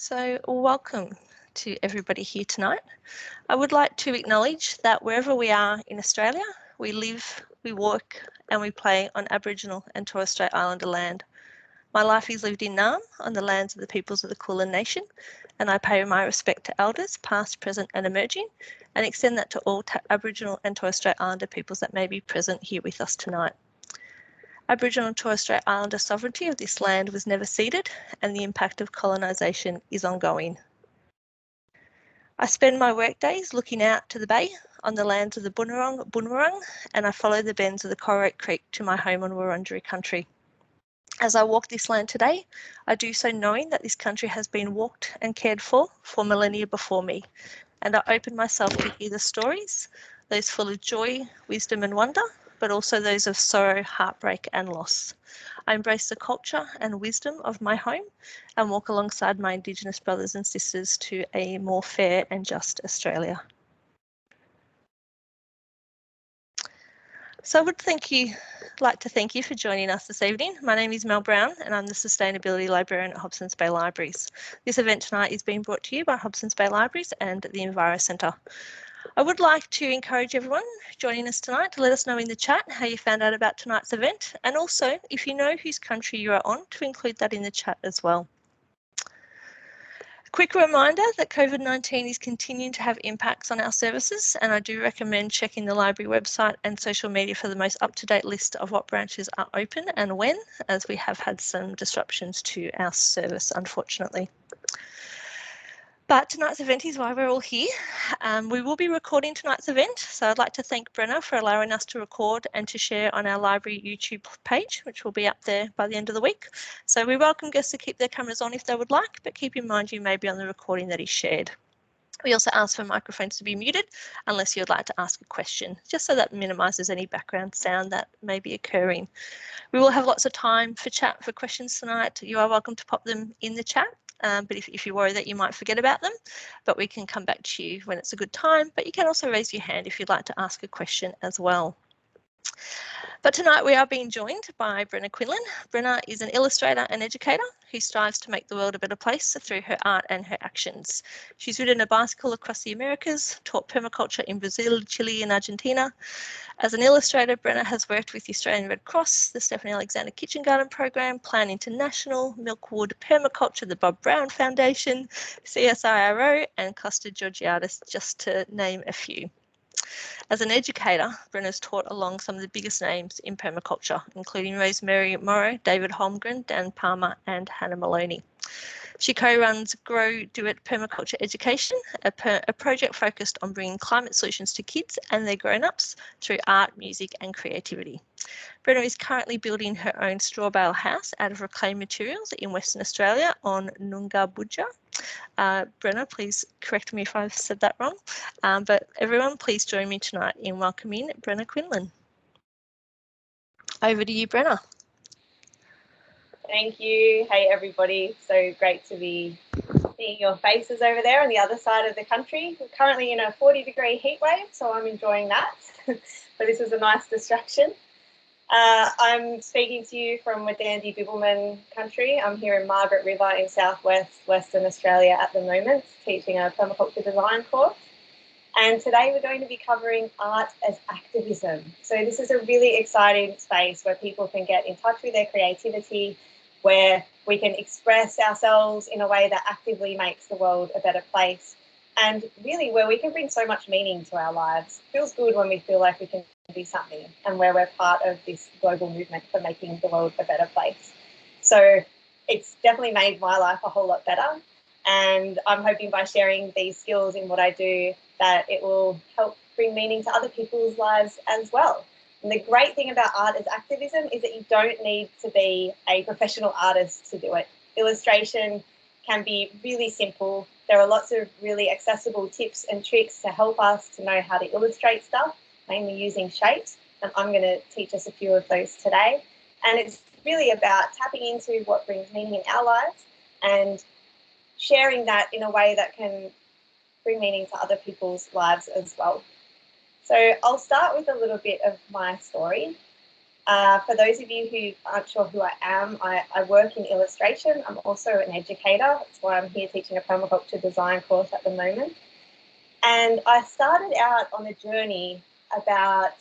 So welcome to everybody here tonight. I would like to acknowledge that wherever we are in Australia, we live, we work and we play on Aboriginal and Torres Strait Islander land. My life is lived in Naarm on the lands of the peoples of the Kulin Nation, and I pay my respect to elders past, present and emerging, and extend that to all Aboriginal and Torres Strait Islander peoples that may be present here with us tonight. Aboriginal and Torres Strait Islander sovereignty of this land was never ceded, and the impact of colonisation is ongoing. I spend my workdays looking out to the bay on the lands of the Bunurong, and I follow the bends of the Correct Creek to my home on Wurundjeri country. As I walk this land today, I do so knowing that this country has been walked and cared for millennia before me, and I open myself to hear the stories, those full of joy, wisdom and wonder, but also those of sorrow, heartbreak and loss. I embrace the culture and wisdom of my home and walk alongside my Indigenous brothers and sisters to a more fair and just Australia. So I would like to thank you for joining us this evening. My name is Mel Brown and I'm the Sustainability Librarian at Hobsons Bay Libraries. This event tonight is being brought to you by Hobsons Bay Libraries and the Enviro Centre. I would like to encourage everyone joining us tonight to let us know in the chat how you found out about tonight's event, and also if you know whose country you are on, to include that in the chat as well. A quick reminder that COVID-19 is continuing to have impacts on our services, and I do recommend checking the library website and social media for the most up-to-date list of what branches are open and when, as we have had some disruptions to our service, unfortunately. But tonight's event is why we're all here. We will be recording tonight's event, so I'd like to thank Brenna for allowing us to record and to share on our library YouTube page, which will be up there by the end of the week. So we welcome guests to keep their cameras on if they would like, but keep in mind you may be on the recording that is shared. We also ask for microphones to be muted unless you'd like to ask a question, just so that minimises any background sound that may be occurring. We will have lots of time for chat for questions tonight. You are welcome to pop them in the chat. But if you worry that you might forget about them, but we can come back to you when it's a good time. But you can also raise your hand if you'd like to ask a question as well. But tonight we are being joined by Brenna Quinlan. Brenna is an illustrator and educator who strives to make the world a better place through her art and her actions. She's ridden a bicycle across the Americas, taught permaculture in Brazil, Chile and Argentina. As an illustrator, Brenna has worked with the Australian Red Cross, the Stephanie Alexander Kitchen Garden Program, Plan International, Milkwood Permaculture, the Bob Brown Foundation, CSIRO and Costa Georgiadis, just to name a few. As an educator, Brenna's taught along some of the biggest names in permaculture, including Rosemary Morrow, David Holmgren, Dan Palmer and Hannah Maloney. She co-runs Grow Do It Permaculture Education, a project focused on bringing climate solutions to kids and their grown-ups through art, music and creativity. Brenna is currently building her own straw bale house out of reclaimed materials in Western Australia on Noongar Budja. Brenna, please correct me if I've said that wrong, but everyone please join me tonight in welcoming Brenna Quinlan. Over to you, Brenna. Thank you. Hey everybody, so great to be seeing your faces over there on the other side of the country. We're currently in a 40-degree heat wave, so I'm enjoying that, but this is a nice distraction. I'm speaking to you from Wadandi Bibbulmun country. I'm here in Margaret River in southwest Western Australia at the moment, teaching a permaculture design course. And today we're going to be covering art as activism. So this is a really exciting space where people can get in touch with their creativity, where we can express ourselves in a way that actively makes the world a better place, and really where we can bring so much meaning to our lives. It feels good when we feel like we can do something and where we're part of this global movement for making the world a better place. So it's definitely made my life a whole lot better, and I'm hoping by sharing these skills in what I do that it will help bring meaning to other people's lives as well. And the great thing about art as activism is that you don't need to be a professional artist to do it. Illustration can be really simple. There are lots of really accessible tips and tricks to help us to know how to illustrate stuff, mainly using shapes. And I'm going to teach us a few of those today. And it's really about tapping into what brings meaning in our lives and sharing that in a way that can bring meaning to other people's lives as well. So I'll start with a little bit of my story. For those of you who aren't sure who I am, I work in illustration. I'm also an educator. That's why I'm here teaching a permaculture design course at the moment. And I started out on a journey about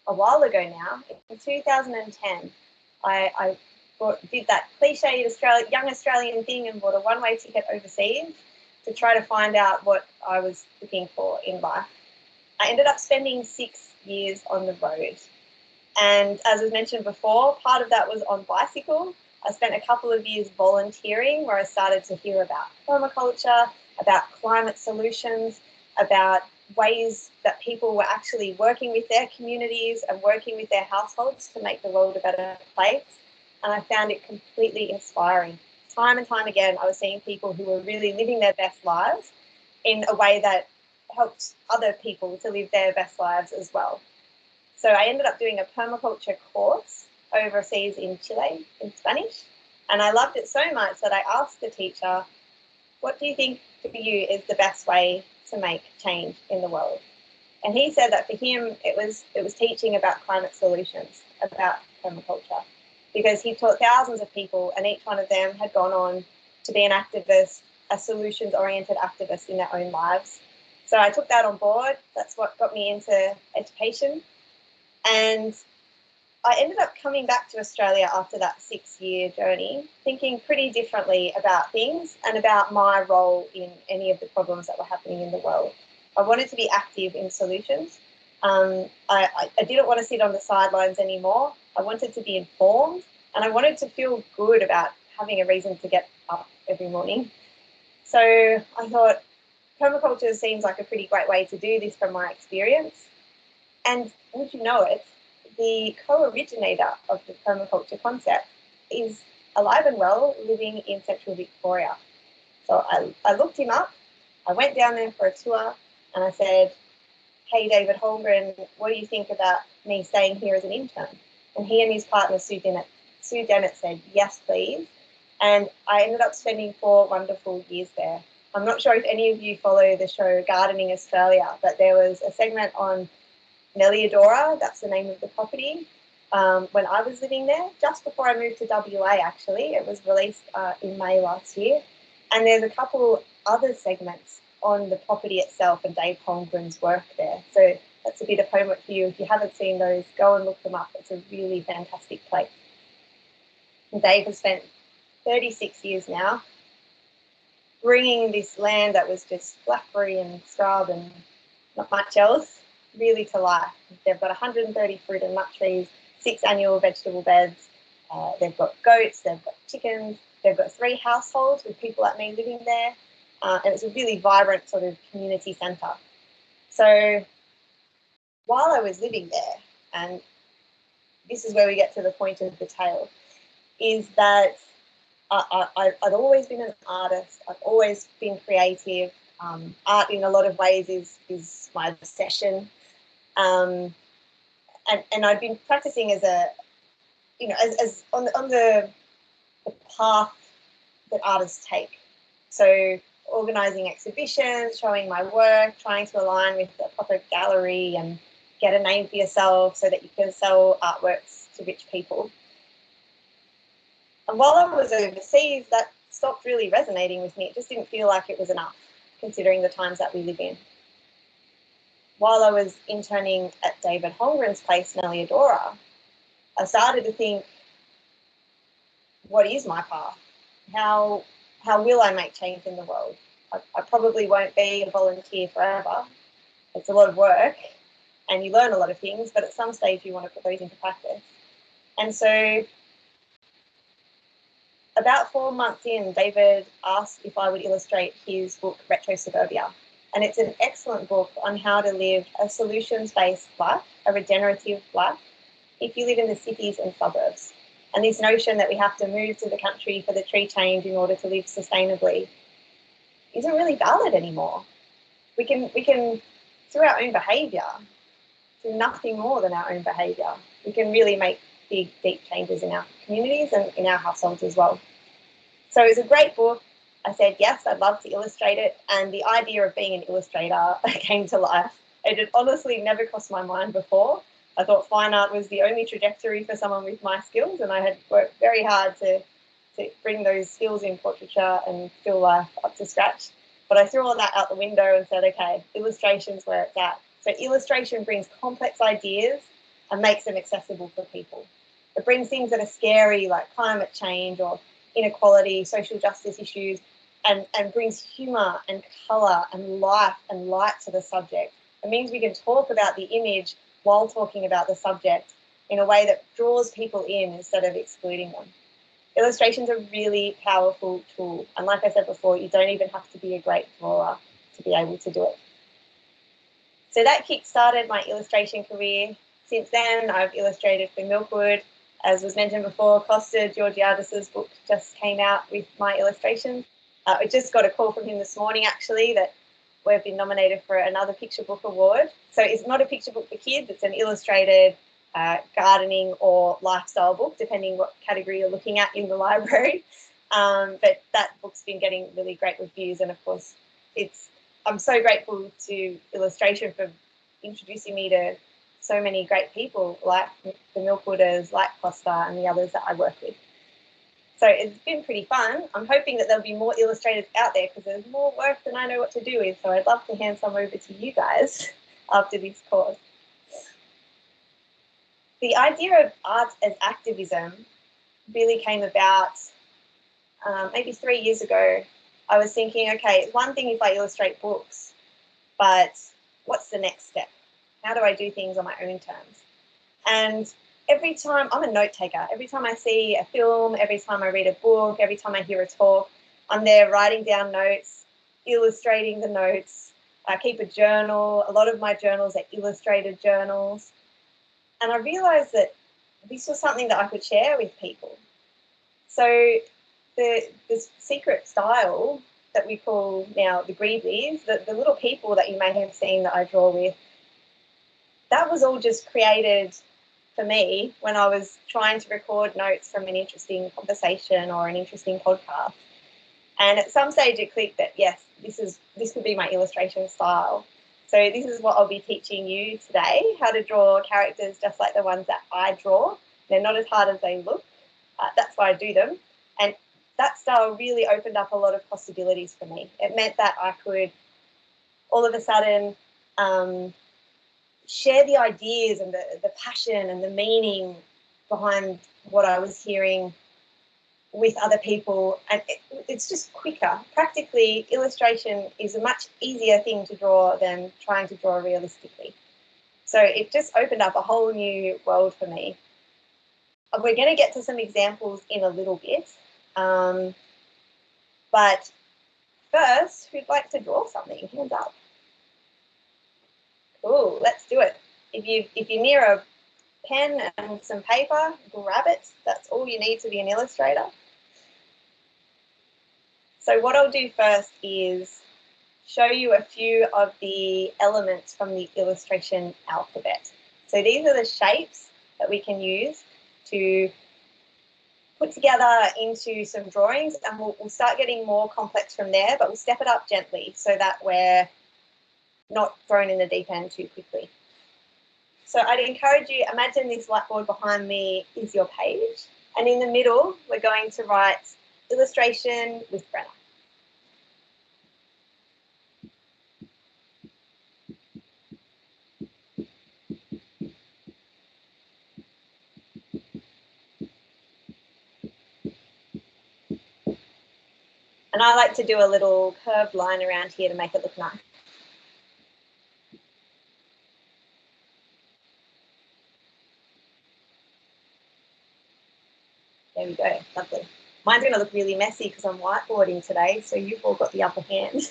a while ago now. In 2010, I did that cliched young Australian thing and bought a one-way ticket overseas to try to find out what I was looking for in life. I ended up spending 6 years on the road. And as was mentioned before, part of that was on bicycle. I spent a couple of years volunteering where I started to hear about permaculture, about climate solutions, about ways that people were actually working with their communities and working with their households to make the world a better place. And I found it completely inspiring. Time and time again, I was seeing people who were really living their best lives in a way that helped other people to live their best lives as well. So I ended up doing a permaculture course overseas in Chile in Spanish. And I loved it so much that I asked the teacher, what do you think for you is the best way to make change in the world? And he said that for him, it was teaching about climate solutions, about permaculture, because he taught thousands of people and each one of them had gone on to be an activist, a solutions-oriented activist in their own lives. So I took that on board. That's what got me into education. And I ended up coming back to Australia after that 6-year journey, thinking pretty differently about things and about my role in any of the problems that were happening in the world. I wanted to be active in solutions. I didn't want to sit on the sidelines anymore. I wanted to be informed and I wanted to feel good about having a reason to get up every morning. So I thought permaculture seems like a pretty great way to do this from my experience. And would you know it, the co-originator of the permaculture concept is alive and well living in central Victoria. So I looked him up, I went down there for a tour and I said, hey, David Holmgren, what do you think about me staying here as an intern? And he and his partner, Sue Dennett said, yes, please. And I ended up spending 4 wonderful years there. I'm not sure if any of you follow the show Gardening Australia, but there was a segment on Meliadora, that's the name of the property, when I was living there, just before I moved to WA actually. It was released in May last year. And there's a couple other segments on the property itself and Dave Holmgren's work there. So that's a bit of homework for you. If you haven't seen those, go and look them up. It's a really fantastic place. And Dave has spent 36 years now bringing this land that was just blackberry and scrub and not much else really to life. They've got 130 fruit and nut trees, 6 annual vegetable beds. They've got goats, they've got chickens, they've got 3 households with people like me living there. And it's a really vibrant sort of community centre. So while I was living there, and this is where we get to the point of the tale, is that I've always been an artist. I've always been creative. Art in a lot of ways is my obsession. And I've been practicing as a, as on the path that artists take. So organising exhibitions, showing my work, trying to align with the proper gallery and get a name for yourself so that you can sell artworks to rich people. And while I was overseas, that stopped really resonating with me. It just didn't feel like it was enough, considering the times that we live in. While I was interning at David Holmgren's place, Meliadora, I started to think, what is my path? How will I make change in the world? I probably won't be a volunteer forever. It's a lot of work and you learn a lot of things, but at some stage you want to put those into practice. And so about 4 months in, David asked if I would illustrate his book, Retro Suburbia. And it's an excellent book on how to live a solutions-based life, a regenerative life, if you live in the cities and suburbs. And this notion that we have to move to the country for the tree change in order to live sustainably isn't really valid anymore. We can, through our own behaviour, do nothing more than our own behaviour. We can really make big, deep changes in our communities and in our households as well. So it's a great book. I said, yes, I'd love to illustrate it. And the idea of being an illustrator came to life. It had honestly never crossed my mind before. I thought fine art was the only trajectory for someone with my skills, and I had worked very hard to bring those skills in portraiture and still life up to scratch. But I threw all that out the window and said, okay, illustration's where it's at. So illustration brings complex ideas and makes them accessible for people. It brings things that are scary, like climate change or inequality, social justice issues, and brings humour and colour and life and light to the subject. It means we can talk about the image while talking about the subject in a way that draws people in instead of excluding them. Illustration's a really powerful tool. And like I said before, you don't even have to be a great drawer to be able to do it. So that kick-started my illustration career. Since then, I've illustrated for Milkwood. As was mentioned before, Costa Georgiadis's book just came out with my illustrations. I just got a call from him this morning, actually, that we've been nominated for another picture book award. So it's not a picture book for kids, it's an illustrated gardening or lifestyle book, depending what category you're looking at in the library. But that book's been getting really great reviews, and of course, I'm so grateful to Illustration for introducing me to so many great people like the Milkwooders, like Costa, and the others that I work with. So it's been pretty fun. I'm hoping that there'll be more illustrators out there because there's more work than I know what to do with. So I'd love to hand some over to you guys after this course. The idea of art as activism really came about maybe 3 years ago. I was thinking, okay, it's one thing if I illustrate books, but what's the next step? How do I do things on my own terms? And every time, I'm a note taker. Every time I see a film, every time I read a book, every time I hear a talk, I'm there writing down notes, illustrating the notes. I keep a journal. A lot of my journals are illustrated journals. And I realised that this was something that I could share with people. So this secret style that we call now the greeblies, the little people that you may have seen that I draw with, that was all just created for me when I was trying to record notes from an interesting conversation or an interesting podcast. And at some stage it clicked that, yes, this could be my illustration style. So this is what I'll be teaching you today, how to draw characters just like the ones that I draw. They're not as hard as they look. That's why I do them. And that style really opened up a lot of possibilities for me. It meant that I could all of a sudden share the ideas and the passion and the meaning behind what I was hearing with other people, and it's just quicker. Practically, illustration is a much easier thing to draw than trying to draw realistically. So it just opened up a whole new world for me. We're going to get to some examples in a little bit, but first, who'd like to draw something? Hands up. Cool, let's do it. If you're near a pen and some paper, grab it. That's all you need to be an illustrator. So what I'll do first is show you a few of the elements from the illustration alphabet. So these are the shapes that we can use to put together into some drawings, and we'll start getting more complex from there, but we'll step it up gently so that we're not thrown in the deep end too quickly. So I'd encourage you, imagine this whiteboard behind me is your page, and in the middle, we're going to write illustration with Brenna. And I like to do a little curved line around here to make it look nice. There we go, lovely. Mine's going to look really messy because I'm whiteboarding today, so you've all got the upper hand.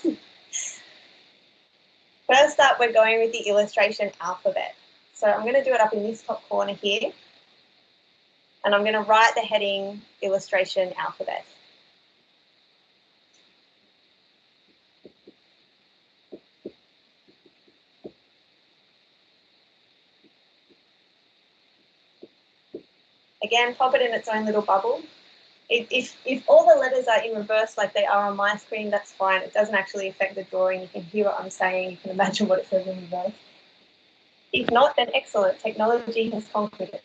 First up, we're going with the illustration alphabet. So I'm going to do it up in this top corner here, and I'm going to write the heading illustration alphabet. Again, pop it in its own little bubble. If all the letters are in reverse like they are on my screen, that's fine. It doesn't actually affect the drawing. You can hear what I'm saying. You can imagine what it says in reverse. If not, then excellent. Technology has conquered it.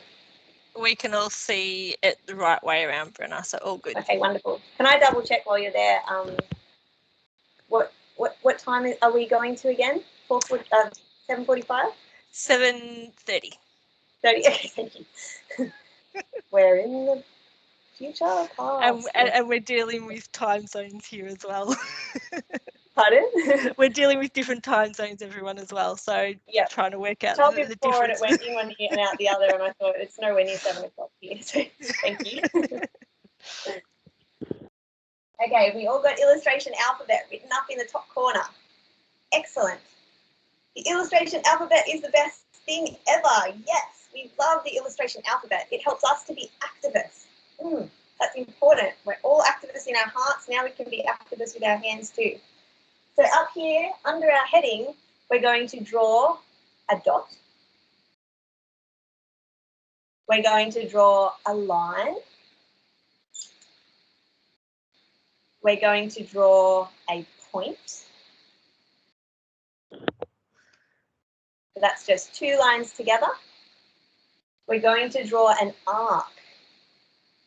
We can all see it the right way around, Brenna, so all good. Okay, wonderful. Can I double check while you're there? What time are we going to again? 7:45? 7:30. 30. Okay, thank you. We're in the future past. And we're dealing with time zones here as well. Pardon? We're dealing with different time zones, everyone, as well. So yeah, trying to work out told the before difference. And it went in one ear and out the other, and I thought it's nowhere near 7 o'clock here. So thank you. Okay, we all got illustration alphabet written up in the top corner. Excellent. The illustration alphabet is the best thing ever. Yes, we love the illustration alphabet. It helps us to be activists. That's important. We're all activists in our hearts. Now we can be activists with our hands too. So up here, under our heading, we're going to draw a dot. We're going to draw a line. We're going to draw a point. So that's just 2 lines together. We're going to draw an arc.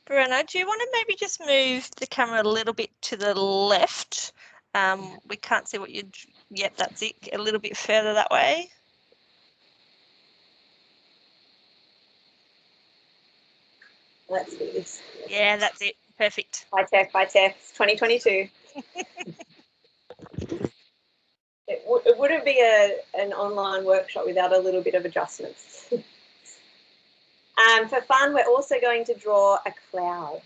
Brenna, do you want to maybe just move the camera a little bit to the left? We can't see what you... Yep, that's it. A little bit further that way. Let's do this. Yeah, that's it. Perfect. High tech, high tech. It's 2022. It wouldn't be an online workshop without a little bit of adjustments. For fun, we're also going to draw a cloud.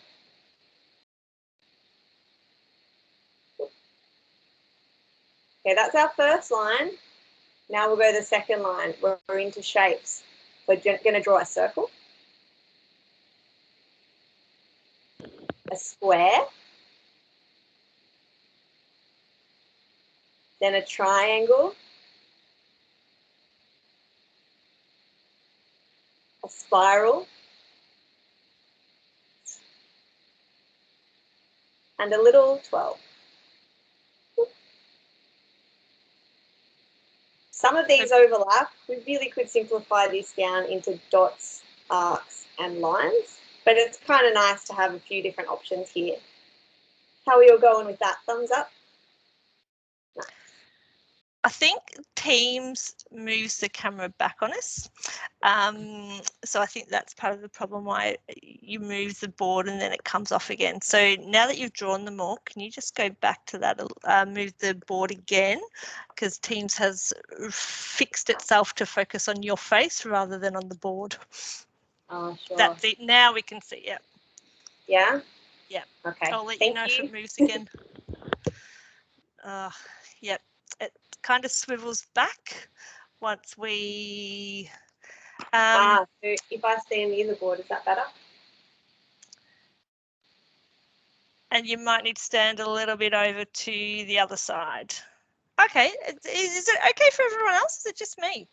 Okay, that's our first line. Now we'll go to the second line. We're into shapes. We're going to draw a circle, a square, then a triangle, a spiral, and a little 12. Some of these overlap. We really could simplify this down into dots, arcs, and lines, but it's kind of nice to have a few different options here. How are we all going with that? Thumbs up? No. I think Teams moves the camera back on us. So I think that's part of the problem why you move the board and then it comes off again. So now that you've drawn them all, can you just go back to that, move the board again? Because Teams has fixed itself to focus on your face rather than on the board. Oh, sure. That's it. Now we can see it. Yeah? Yeah. Okay. I'll let you know if it moves again. Yep. It kind of swivels back once we... so if I stand near the board, is that better? And you might need to stand a little bit over to the other side. Okay, is it okay for everyone else? Is it just me?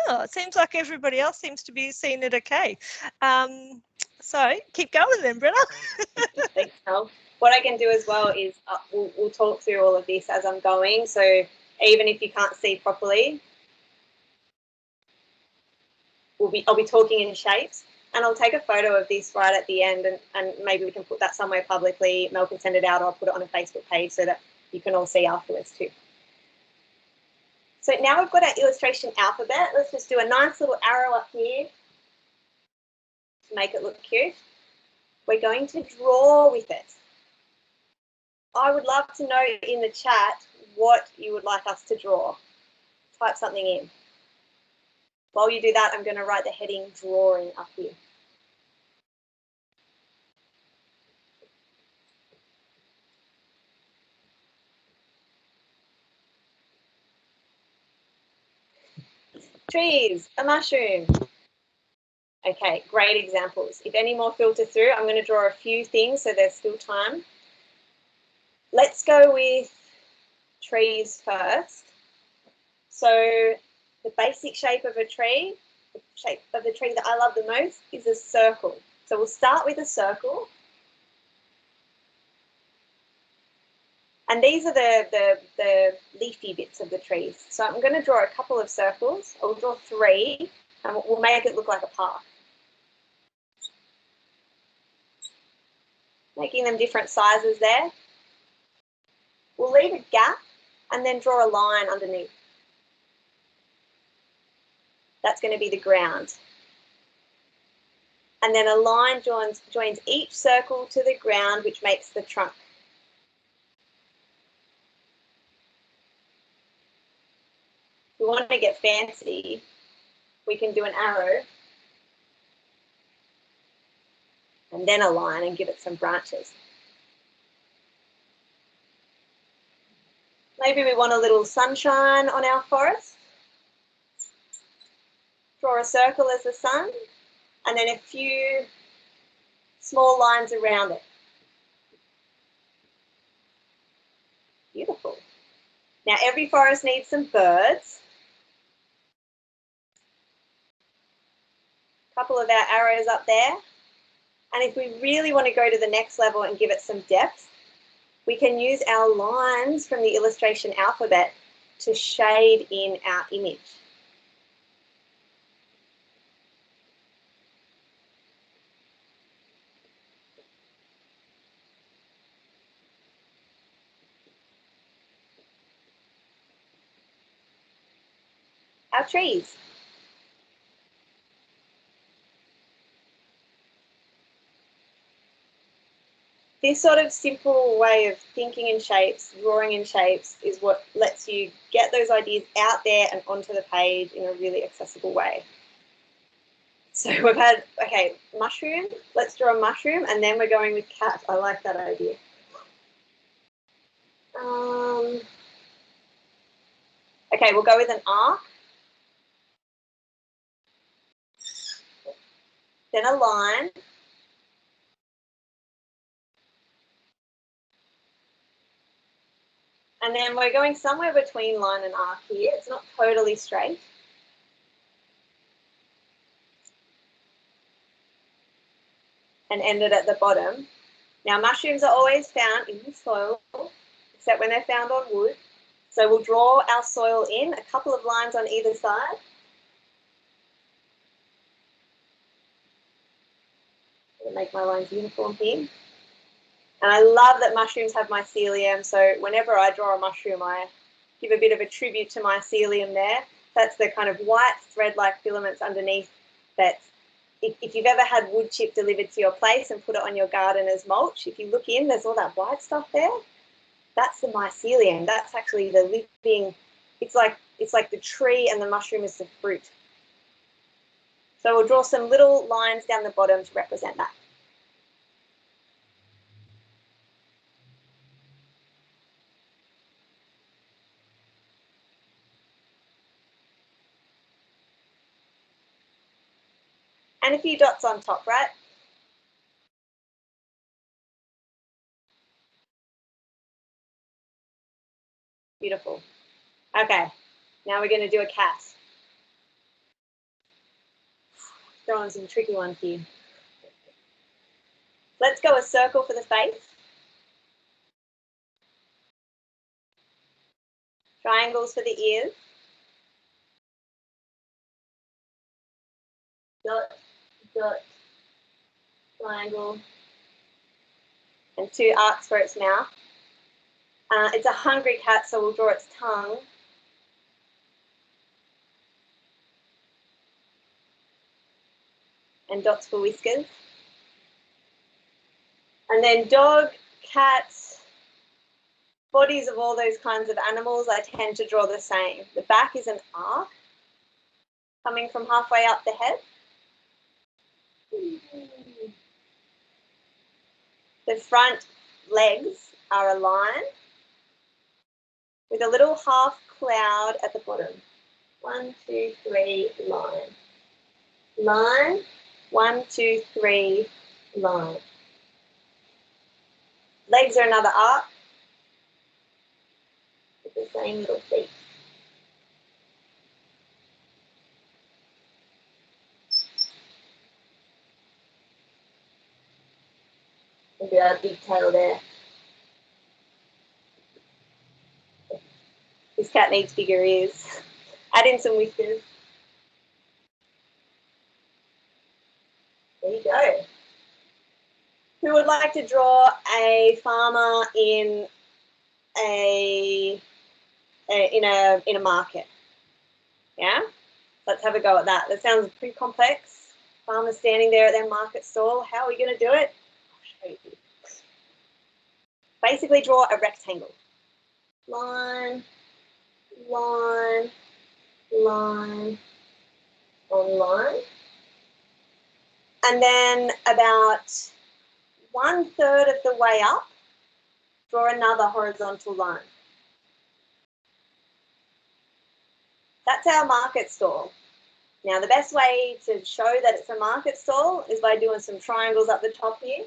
Oh, it seems like everybody else seems to be seeing it okay. So keep going then, Brenna. Thanks, Mel. What I can do as well is we'll talk through all of this as I'm going. So even if you can't see properly, I'll be talking in shapes, and I'll take a photo of this right at the end, and maybe we can put that somewhere publicly. Mel can send it out, or I'll put it on a Facebook page so that you can all see afterwards too. So now we've got our illustration alphabet. Let's just do a nice little arrow up here to make it look cute. We're going to draw with it. I would love to know in the chat what you would like us to draw. Type something in. While you do that, I'm going to write the heading drawing up here. Trees, a mushroom. Okay, great examples. If any more filter through, I'm going to draw a few things so there's still time. Let's go with trees first. So the basic shape of a tree, the shape of the tree that I love the most is a circle. So we'll start with a circle. And these are the leafy bits of the trees. So I'm going to draw a couple of circles. I'll draw 3, and we'll make it look like a park. Making them different sizes there. We'll leave a gap and then draw a line underneath. That's going to be the ground. And then a line joins each circle to the ground, which makes the trunk. If we want to get fancy, we can do an arrow and then a line and give it some branches. Maybe we want a little sunshine on our forest. Draw a circle as the sun, and then a few small lines around it. Beautiful. Now every forest needs some birds. A couple of our arrows up there. And if we really want to go to the next level and give it some depth, we can use our lines from the illustration alphabet to shade in our image. Our trees. This sort of simple way of thinking in shapes, drawing in shapes, is what lets you get those ideas out there and onto the page in a really accessible way. So we've had, okay, mushroom. Let's draw a mushroom, and then we're going with cat. I like that idea. Okay, we'll go with an arc. Then a line. And then we're going somewhere between line and arc here. It's not totally straight. And end it at the bottom. Now, mushrooms are always found in the soil, except when they're found on wood. So we'll draw our soil in, a couple of lines on either side. I'll make my lines uniform here. And I love that mushrooms have mycelium, so whenever I draw a mushroom, I give a bit of a tribute to mycelium there. That's the kind of white thread-like filaments underneath that if you've ever had wood chip delivered to your place and put it on your garden as mulch, if you look in, there's all that white stuff there. That's the mycelium. That's actually the living, it's like the tree and the mushroom is the fruit. So we'll draw some little lines down the bottom to represent that. And a few dots on top, right? Beautiful. Okay, now we're going to do a cat. Throwing some tricky ones here. Let's go a circle for the face. Triangles for the ears. Dot, dot, triangle. And 2 arcs for its mouth. It's a hungry cat, so we'll draw its tongue. And dots for whiskers. And then dog, cat, bodies of all those kinds of animals, I tend to draw the same. The back is an arc coming from halfway up the head. The front legs are a line with a little half cloud at the bottom. 1, 2, 3, line. Line, 1, 2, 3, line. Legs are another arc with the same little feet. Maybe a big tail there. This cat needs bigger ears. Add in some whiskers. There you go. Who would like to draw a farmer in a market? Yeah? Let's have a go at that. That sounds pretty complex. Farmers standing there at their market stall. How are we going to do it? I'll show you. Basically draw a rectangle. Line, line, line, on line. And then about 1/3 of the way up, draw another horizontal line. That's our market stall. Now, the best way to show that it's a market stall is by doing some triangles up the top here.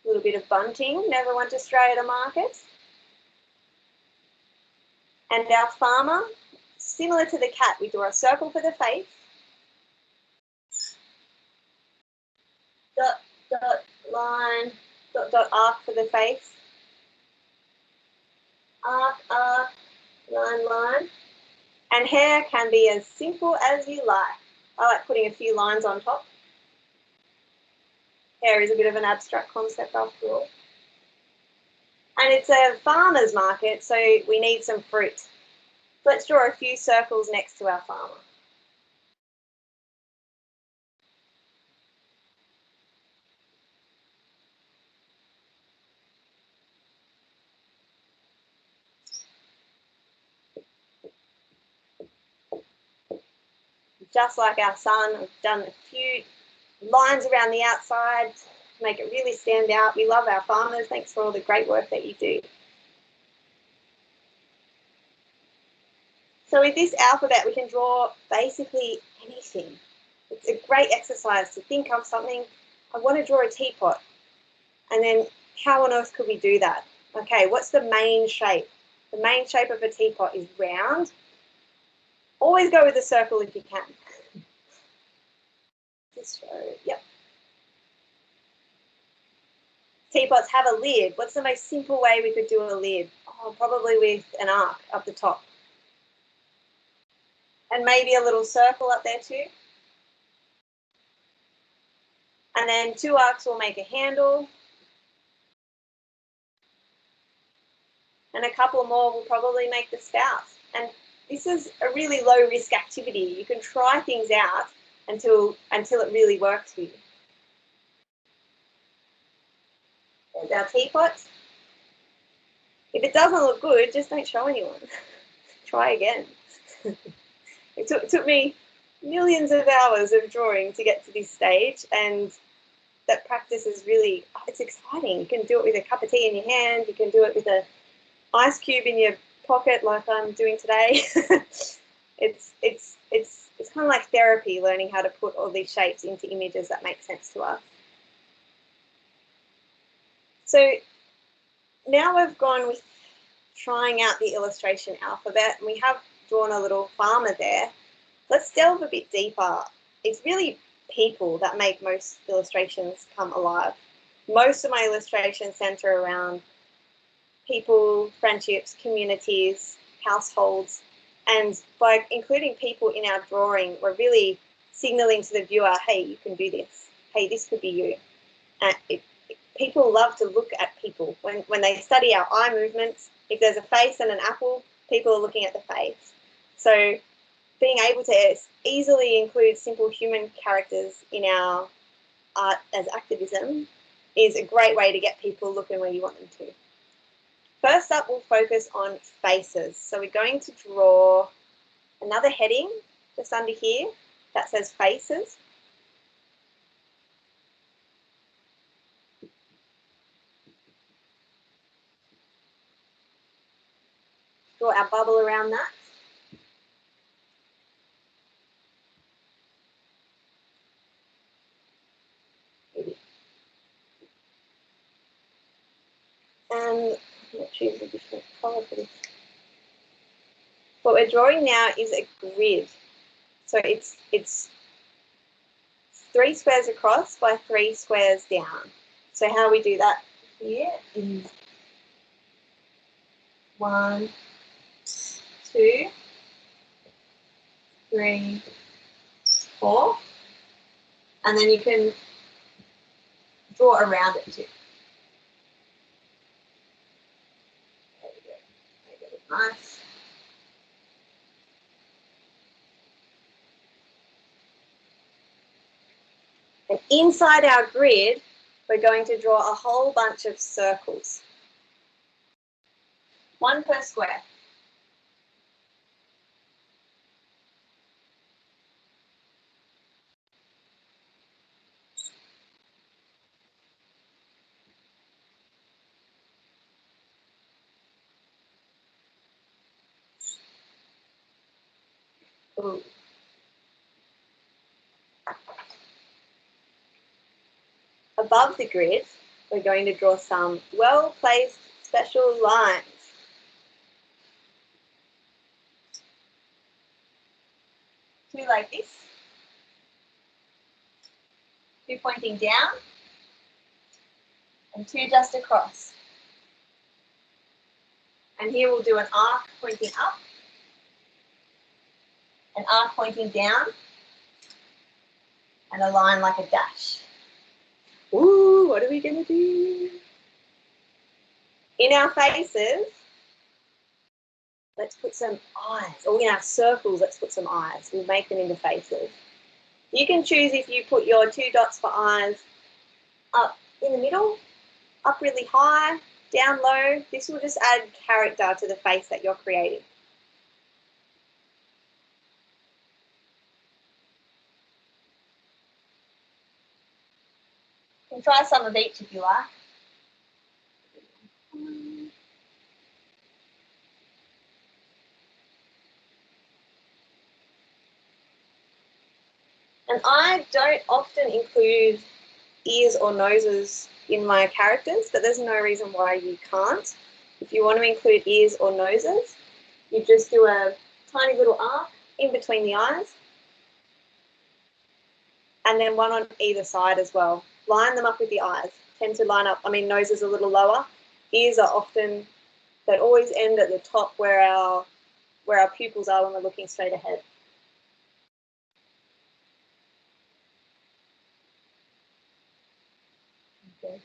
A little bit of bunting, never went astray at a market. And our farmer, similar to the cat, we draw a circle for the face. Dot, dot, line, dot, dot, arc for the face. Arc, arc, line, line. And hair can be as simple as you like. I like putting a few lines on top. Hair is a bit of an abstract concept after all. And it's a farmer's market, so we need some fruit. Let's draw a few circles next to our farmer. Just like our sun, I've done a few lines around the outside to make it really stand out. We love our farmers. Thanks for all the great work that you do. So with this alphabet, we can draw basically anything. It's a great exercise to think of something. I want to draw a teapot. And then how on earth could we do that? Okay, what's the main shape? The main shape of a teapot is round. Always go with a circle if you can. Yep. Teapots have a lid. What's the most simple way we could do a lid? Oh, probably with an arc up the top. And maybe a little circle up there too. And then 2 arcs will make a handle. And a couple more will probably make the spout. And this is a really low risk activity. You can try things out until it really works for you. There's our teapot. If it doesn't look good, just don't show anyone. Try again. It took me millions of hours of drawing to get to this stage, and that practice is really, it's exciting. You can do it with a cup of tea in your hand. You can do it with an ice cube in your pocket like I'm doing today. It's kind of like therapy, learning how to put all these shapes into images that make sense to us. So now we've gone with trying out the illustration alphabet, and we have drawn a little farmer there. Let's delve a bit deeper. It's really people that make most illustrations come alive. Most of my illustrations center around people, friendships, communities, households, and by including people in our drawing, we're really signaling to the viewer, hey, you can do this. Hey, this could be you. And people love to look at people. When they study our eye movements, if there's a face and an apple, people are looking at the face. So being able to easily include simple human characters in our art as activism is a great way to get people looking where you want them to. First up, we'll focus on faces. So we're going to draw another heading just under here that says faces. Draw our bubble around that. And let's choose a different colour for this. What we're drawing now is a grid. So it's 3 squares across by 3 squares down. So how we do that, here is 1, 2, 3, 4, and then you can draw around it too. There we go. Make it look nice. And inside our grid, we're going to draw a whole bunch of circles. 1 per square. Ooh. Above the grid, we're going to draw some well-placed special lines. 2 like this, 2 pointing down, and 2 just across. And here we'll do an arc pointing up, an arc pointing down, and a line like a dash. Ooh, what are we going to do? In our faces, let's put some eyes. Or in our circles, let's put some eyes. We'll make them into faces. You can choose if you put your 2 dots for eyes up in the middle, up really high, down low. This will just add character to the face that you're creating. You can try some of each if you like. And I don't often include ears or noses in my characters, but there's no reason why you can't. If you want to include ears or noses, you just do a tiny little arc in between the eyes, and then one on either side as well. Line them up with the eyes. Tend to line up, noses a little lower. Ears are often, they always end at the top where our pupils are when we're looking straight ahead. Okay.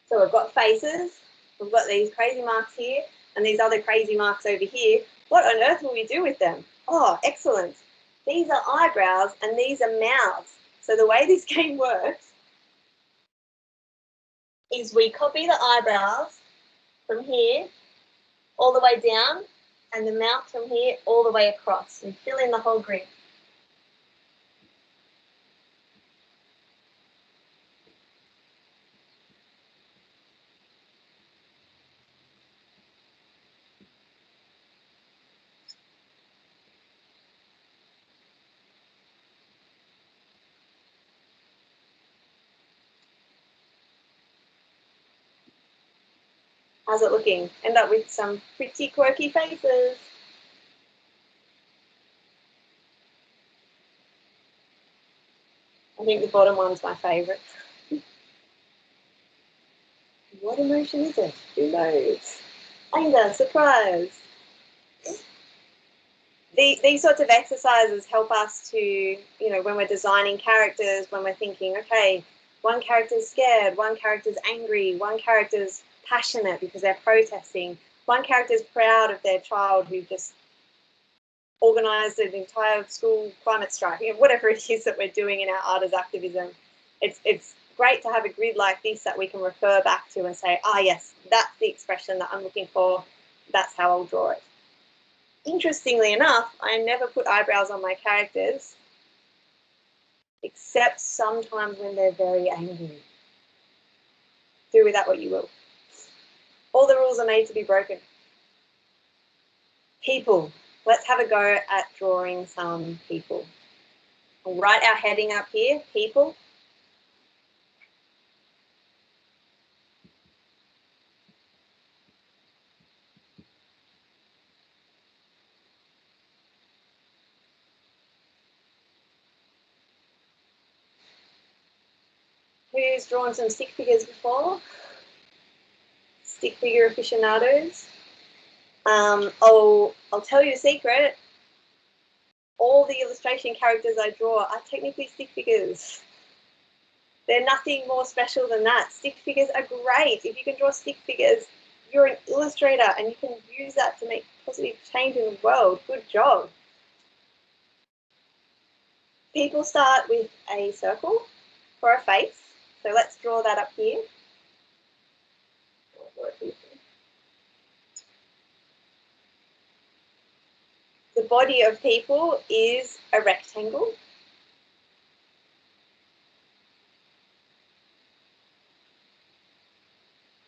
So we've got faces, we've got these crazy marks here, and these other crazy marks over here. What on earth will we do with them? Oh, excellent. These are eyebrows and these are mouths. So the way this game works is we copy the eyebrows from here all the way down and the mouth from here all the way across and fill in the whole grid. How's it looking? End up with some pretty quirky faces. I think the bottom one's my favourite. What emotion is it? Who knows? Anger, surprise. These sorts of exercises help us to, when we're designing characters, when we're thinking, okay, one character's scared, one character's angry, one character's passionate because they're protesting, one character's proud of their child who just organised an entire school climate strike, whatever it is that we're doing in our art as activism. It's great to have a grid like this that we can refer back to and say, yes, that's the expression that I'm looking for, that's how I'll draw it. Interestingly enough, I never put eyebrows on my characters, except sometimes when they're very angry. Do with that what you will. All the rules are made to be broken. People. Let's have a go at drawing some people. We'll write our heading up here, people. Who's drawn some stick figures before? Stick figure aficionados. I'll tell you a secret. All the illustration characters I draw are technically stick figures. They're nothing more special than that. Stick figures are great. If you can draw stick figures, you're an illustrator and you can use that to make positive change in the world. Good job. People start with a circle for a face. So let's draw that up here. The body of people is a rectangle.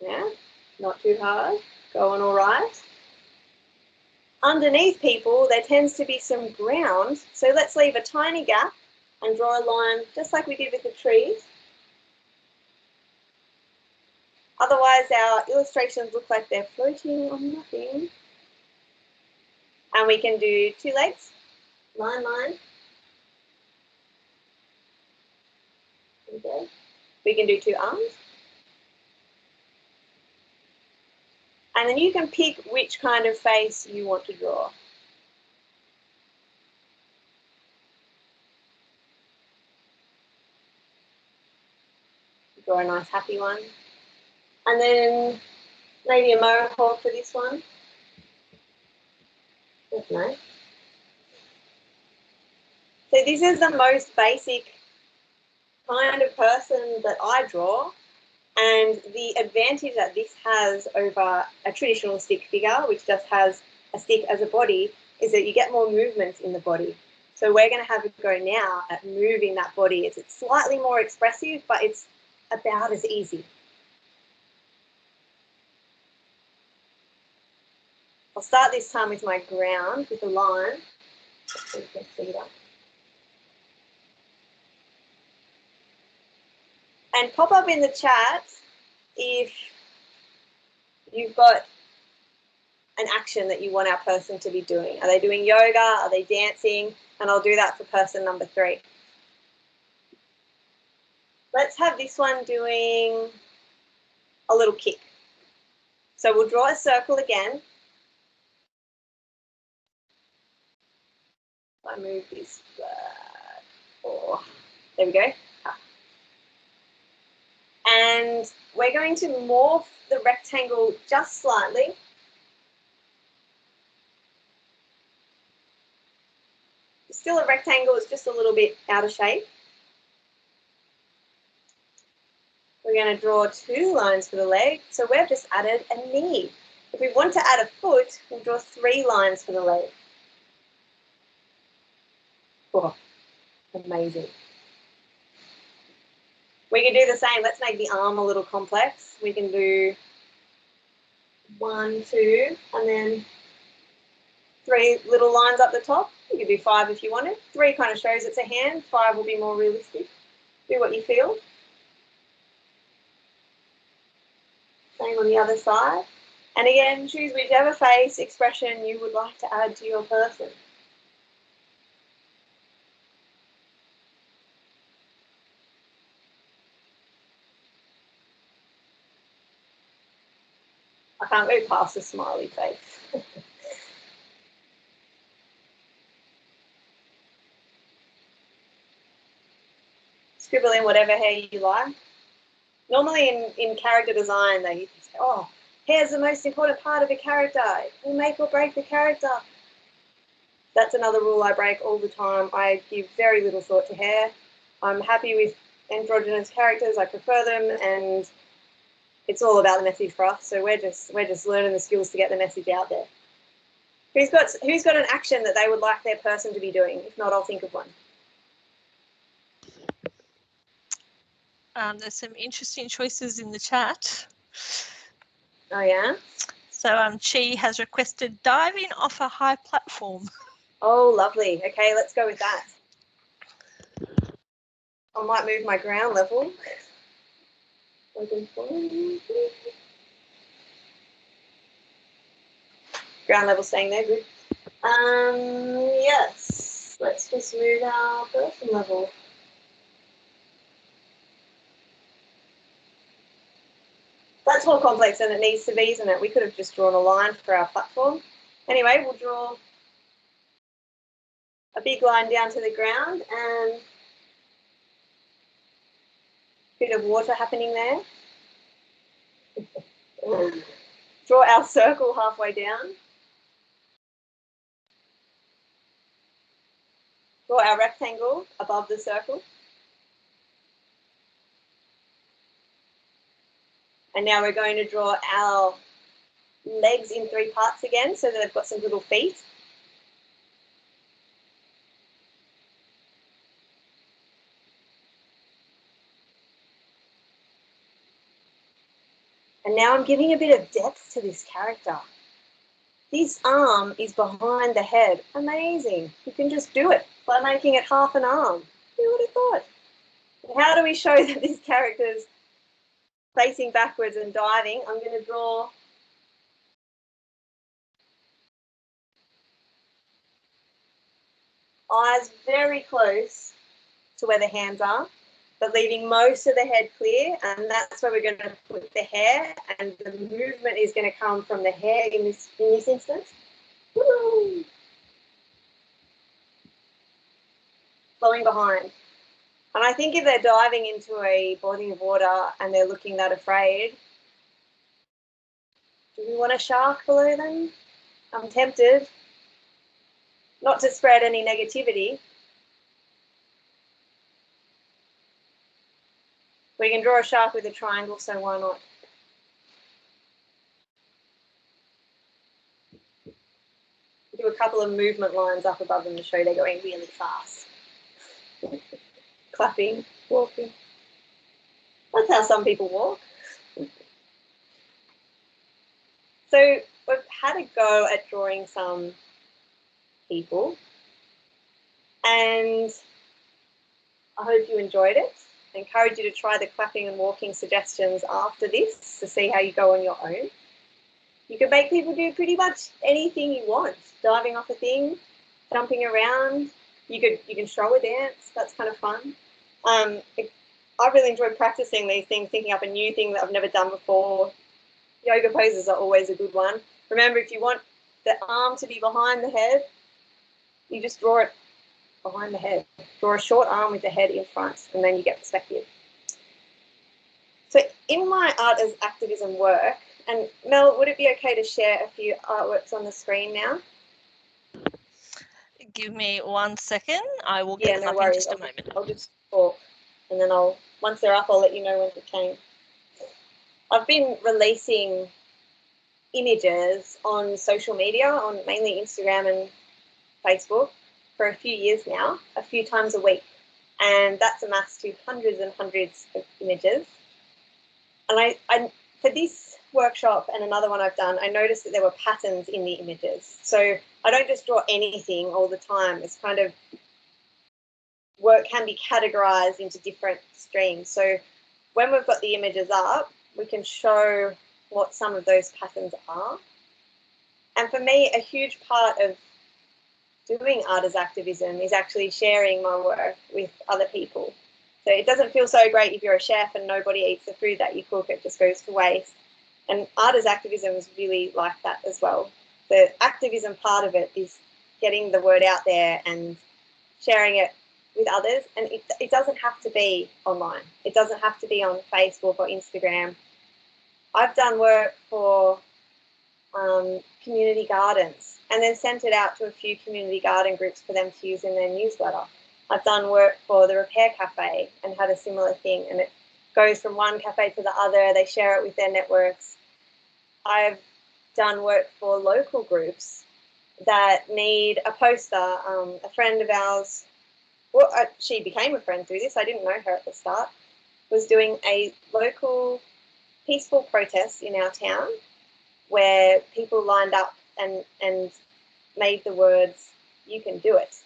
Yeah, not too hard, going all right. Underneath people, there tends to be some ground. So let's leave a tiny gap and draw a line just like we did with the trees. Otherwise, our illustrations look like they're floating on nothing. And we can do two legs, line, line. Okay. We can do two arms. And then you can pick which kind of face you want to draw. Draw a nice happy one. And then maybe a mohawk for this one. That's nice. So this is the most basic kind of person that I draw. And the advantage that this has over a traditional stick figure, which just has a stick as a body, is that you get more movement in the body. So we're going to have a go now at moving that body. It's slightly more expressive, but it's about as easy. I'll start this time with my ground, with a line. So you can see that. And pop up in the chat if you've got an action that you want our person to be doing. Are they doing yoga? Are they dancing? And I'll do that for person number 3. Let's have this one doing a little kick. So we'll draw a circle again. I move this back. Oh, there we go. And we're going to morph the rectangle just slightly. It's still a rectangle, it's just a little bit out of shape. We're going to draw 2 lines for the leg. So we've just added a knee. If we want to add a foot, we'll draw 3 lines for the leg. Oh, amazing. We can do the same. Let's make the arm a little complex. We can do 1, 2, and then 3 little lines up the top. You could do 5 if you wanted. 3 kind of shows it's a hand. 5 will be more realistic. Do what you feel. Same on the other side. And again, choose whichever face expression you would like to add to your person. I can't go past a smiley face. Scribble in whatever hair you like. Normally in character design, they say, oh, hair's the most important part of a character. It will make or break the character. That's another rule I break all the time. I give very little thought to hair. I'm happy with androgynous characters. I prefer them, and it's all about the message for us. So we're just learning the skills to get the message out there. Who's got an action that they would like their person to be doing? If not, I'll think of one. There's some interesting choices in the chat. Oh yeah. So Chi has requested diving off a high platform. Oh, lovely. Okay, let's go with that. I might move my ground level. Ground level staying there, good. Yes, let's just move our person level. That's more complex than it needs to be, isn't it? We could have just drawn a line for our platform. Anyway, we'll draw a big line down to the ground and a bit of water happening there. Draw our circle halfway down. Draw our rectangle above the circle. And now we're going to draw our legs in 3 parts again so that they've got some little feet. And now I'm giving a bit of depth to this character. This arm is behind the head. Amazing. You can just do it by making it half an arm. Who would have thought? And how do we show that this character's facing backwards and diving? I'm going to draw eyes very close to where the hands are, but leaving most of the head clear, and that's where we're going to put the hair, and the movement is going to come from the hair in this instance. Woo! Flowing behind. And I think if they're diving into a body of water and they're looking that afraid, do we want a shark below them? I'm tempted. Not to spread any negativity. We can draw a shark with a triangle, so why not? Do a couple of movement lines up above them to show they're going really fast. Clapping, walking. That's how some people walk. So we've had a go at drawing some people, and I hope you enjoyed it. I encourage you to try the clapping and walking suggestions after this to see how you go on your own. You can make people do pretty much anything you want. Diving off a thing, jumping around. You can show a dance. That's kind of fun. I really enjoy practicing these things, thinking up a new thing that I've never done before. Yoga poses are always a good one. Remember, if you want the arm to be behind the head, you just draw it behind the head. Draw a short arm with the head in front, and then you get perspective. So in my art as activism work, and Mel, would it be okay to share a few artworks on the screen now? Give me 1 second. I will get them up in just a moment. I'll just talk, and then once they're up, I'll let you know when it came. I've been releasing images on social media, on mainly Instagram and Facebook, for a few years now, a few times a week. And that's amassed to hundreds and hundreds of images. And I for this workshop and another one I've done, I noticed that there were patterns in the images. So I don't just draw anything all the time. It's kind of, work can be categorized into different streams. So when we've got the images up, we can show what some of those patterns are. And for me, a huge part of doing art as activism is actually sharing my work with other people. So it doesn't feel so great if you're a chef and nobody eats the food that you cook, it just goes to waste. And art as activism is really like that as well. The activism part of it is getting the word out there and sharing it with others. And it doesn't have to be online. It doesn't have to be on Facebook or Instagram. I've done work for community gardens and then sent it out to a few community garden groups for them to use in their newsletter. I've done work for the Repair Cafe and had a similar thing, and it goes from one cafe to the other. They share it with their networks. I've done work for local groups that need a poster. A friend of ours, well, she became a friend through this. I didn't know her at the start, was doing a local peaceful protest in our town where people lined up and made the words, "You can do it."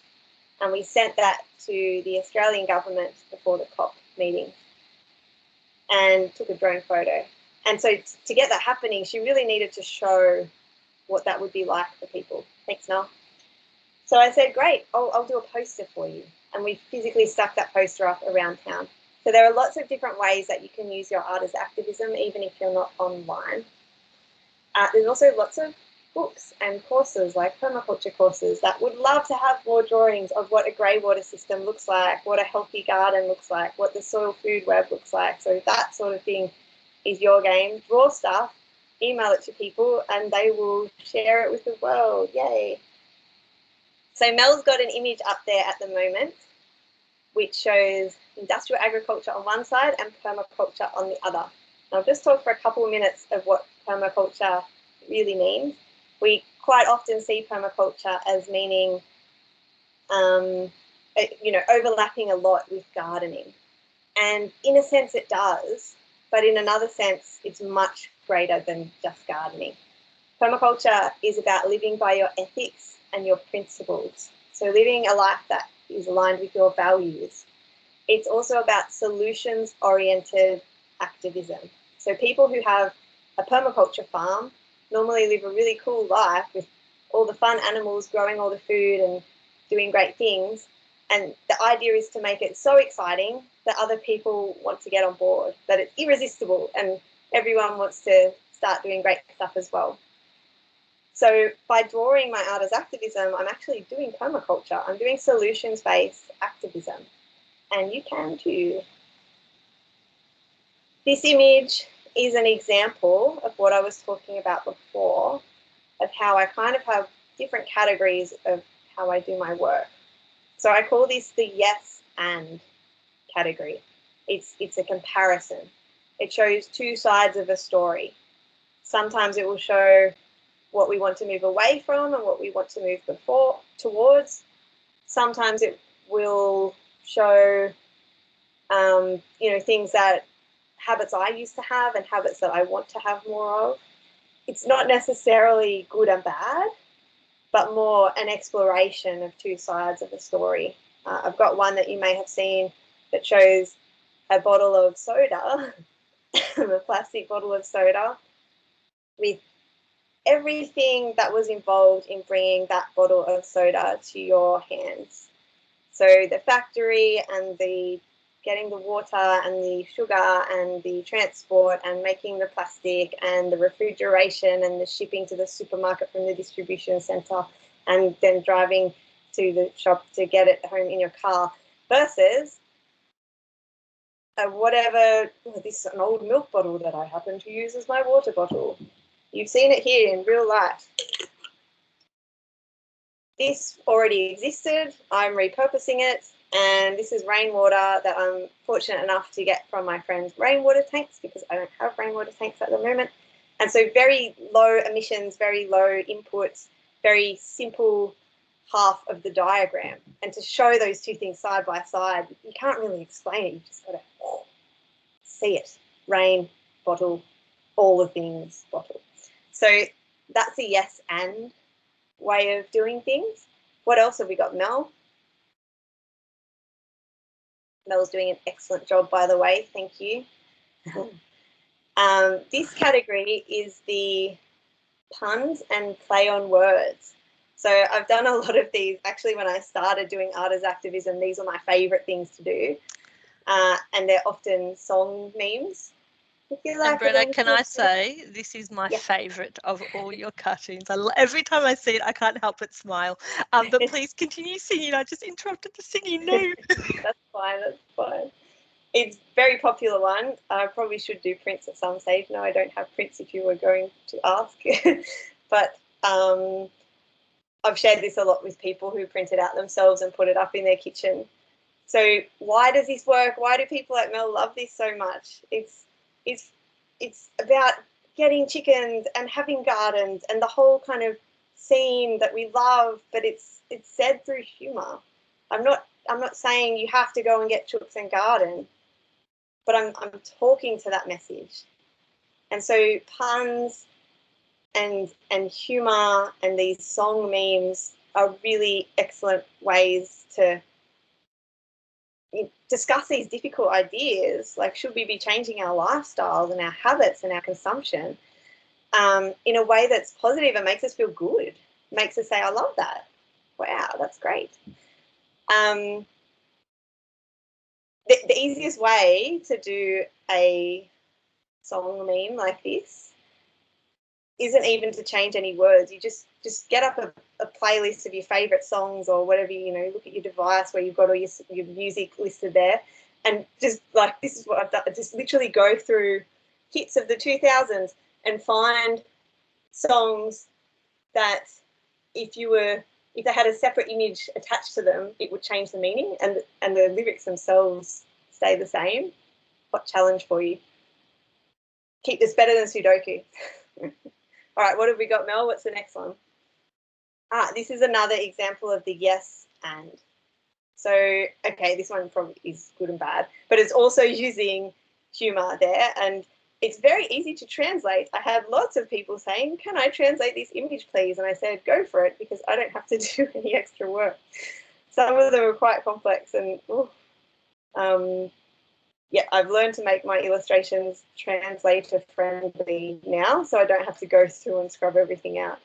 And we sent that to the Australian government before the COP meeting and took a drone photo. And so to get that happening, she really needed to show what that would be like for people. Thanks, Mel. So I said, great, I'll do a poster for you. And we physically stuck that poster up around town. So there are lots of different ways that you can use your art as activism, even if you're not online. There's also lots of books and courses, like permaculture courses, that would love to have more drawings of what a grey water system looks like, what a healthy garden looks like, what the soil food web looks like. So that sort of thing is your game. Draw stuff, email it to people, and they will share it with the world. Yay. So Mel's got an image up there at the moment, which shows industrial agriculture on one side and permaculture on the other. And I'll just talk for a couple of minutes of what permaculture really means. We quite often see permaculture as meaning, overlapping a lot with gardening. And in a sense it does, but in another sense it's much greater than just gardening. Permaculture is about living by your ethics and your principles. So living a life that is aligned with your values. It's also about solutions-oriented activism. So people who have a permaculture farm normally live a really cool life with all the fun animals, growing all the food and doing great things. And the idea is to make it so exciting that other people want to get on board, that it's irresistible and everyone wants to start doing great stuff as well. So by drawing my art as activism, I'm actually doing permaculture. I'm doing solutions-based activism. And you can too. This image is an example of what I was talking about before, of how I kind of have different categories of how I do my work. So I call this the yes and category. It's a comparison. It shows two sides of a story. Sometimes it will show what we want to move away from and what we want to move towards. Sometimes it will show things that habits I used to have and habits that I want to have more of. It's not necessarily good and bad, but more an exploration of two sides of a story. I've got one that you may have seen that shows a bottle of soda, a plastic bottle of soda, with everything that was involved in bringing that bottle of soda to your hands. So the factory and the getting the water and the sugar and the transport and making the plastic and the refrigeration and the shipping to the supermarket from the distribution centre and then driving to the shop to get it home in your car, versus this is an old milk bottle that I happen to use as my water bottle. You've seen it here in real life. This already existed, I'm repurposing it, and this is rainwater that I'm fortunate enough to get from my friend's rainwater tanks, because I don't have rainwater tanks at the moment. And so very low emissions, very low inputs, very simple half of the diagram. And to show those two things side by side, you can't really explain it, you've just got to see it. Rain, bottle, all the things, bottle. So that's a yes and way of doing things. What else have we got, Mel? Mel's doing an excellent job, by the way. Thank you. This category is the puns and play on words. So I've done a lot of these. Actually, when I started doing art as activism, these are my favourite things to do. And they're often song memes. And Brenna, can I say, this is my favourite of all your cartoons. Every time I see it, I can't help but smile. But please continue singing. I just interrupted the singing. No. That's fine. That's fine. It's a very popular one. I probably should do prints at some stage. No, I don't have prints if you were going to ask. But I've shared this a lot with people who print it out themselves and put it up in their kitchen. So why does this work? Why do people like Mel love this so much? It's about getting chickens and having gardens and the whole kind of scene that we love, but it's said through humour. I'm not saying you have to go and get chooks and garden, but I'm talking to that message. And so puns and humour and these song memes are really excellent ways to discuss these difficult ideas, like should we be changing our lifestyles and our habits and our consumption in a way that's positive and makes us feel good, makes us say, I love that. Wow, that's great. the easiest way to do a song meme like this isn't even to change any words. You just get up a playlist of your favourite songs or whatever, you know, look at your device where you've got all your music listed there, and just like, this is what I've done, just literally go through hits of the 2000s and find songs that if they had a separate image attached to them, it would change the meaning, and the lyrics themselves stay the same. What challenge for you? Keep this better than Sudoku. All right, what have we got, Mel? What's the next one? This is another example of the yes and. So, okay, this one probably is good and bad, but it's also using humour there, and it's very easy to translate. I had lots of people saying, can I translate this image, please? And I said, go for it, because I don't have to do any extra work. Some of them are quite complex, and yeah, I've learned to make my illustrations translator friendly now, so I don't have to go through and scrub everything out.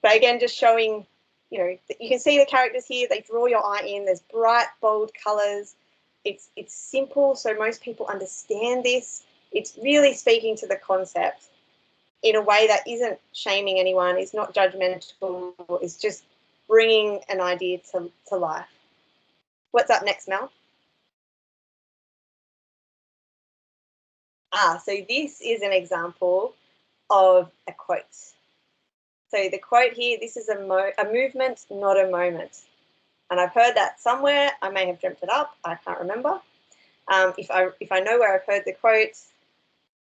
But again, just showing, you know, you can see the characters here, they draw your eye in, there's bright, bold colours. It's simple, so most people understand this. It's really speaking to the concept in a way that isn't shaming anyone, is not judgmental, it's just bringing an idea to life. What's up next, Mel? So this is an example of a quote. So the quote here, this is a movement, not a moment. And I've heard that somewhere. I may have dreamt it up. I can't remember. If I know where I've heard the quote,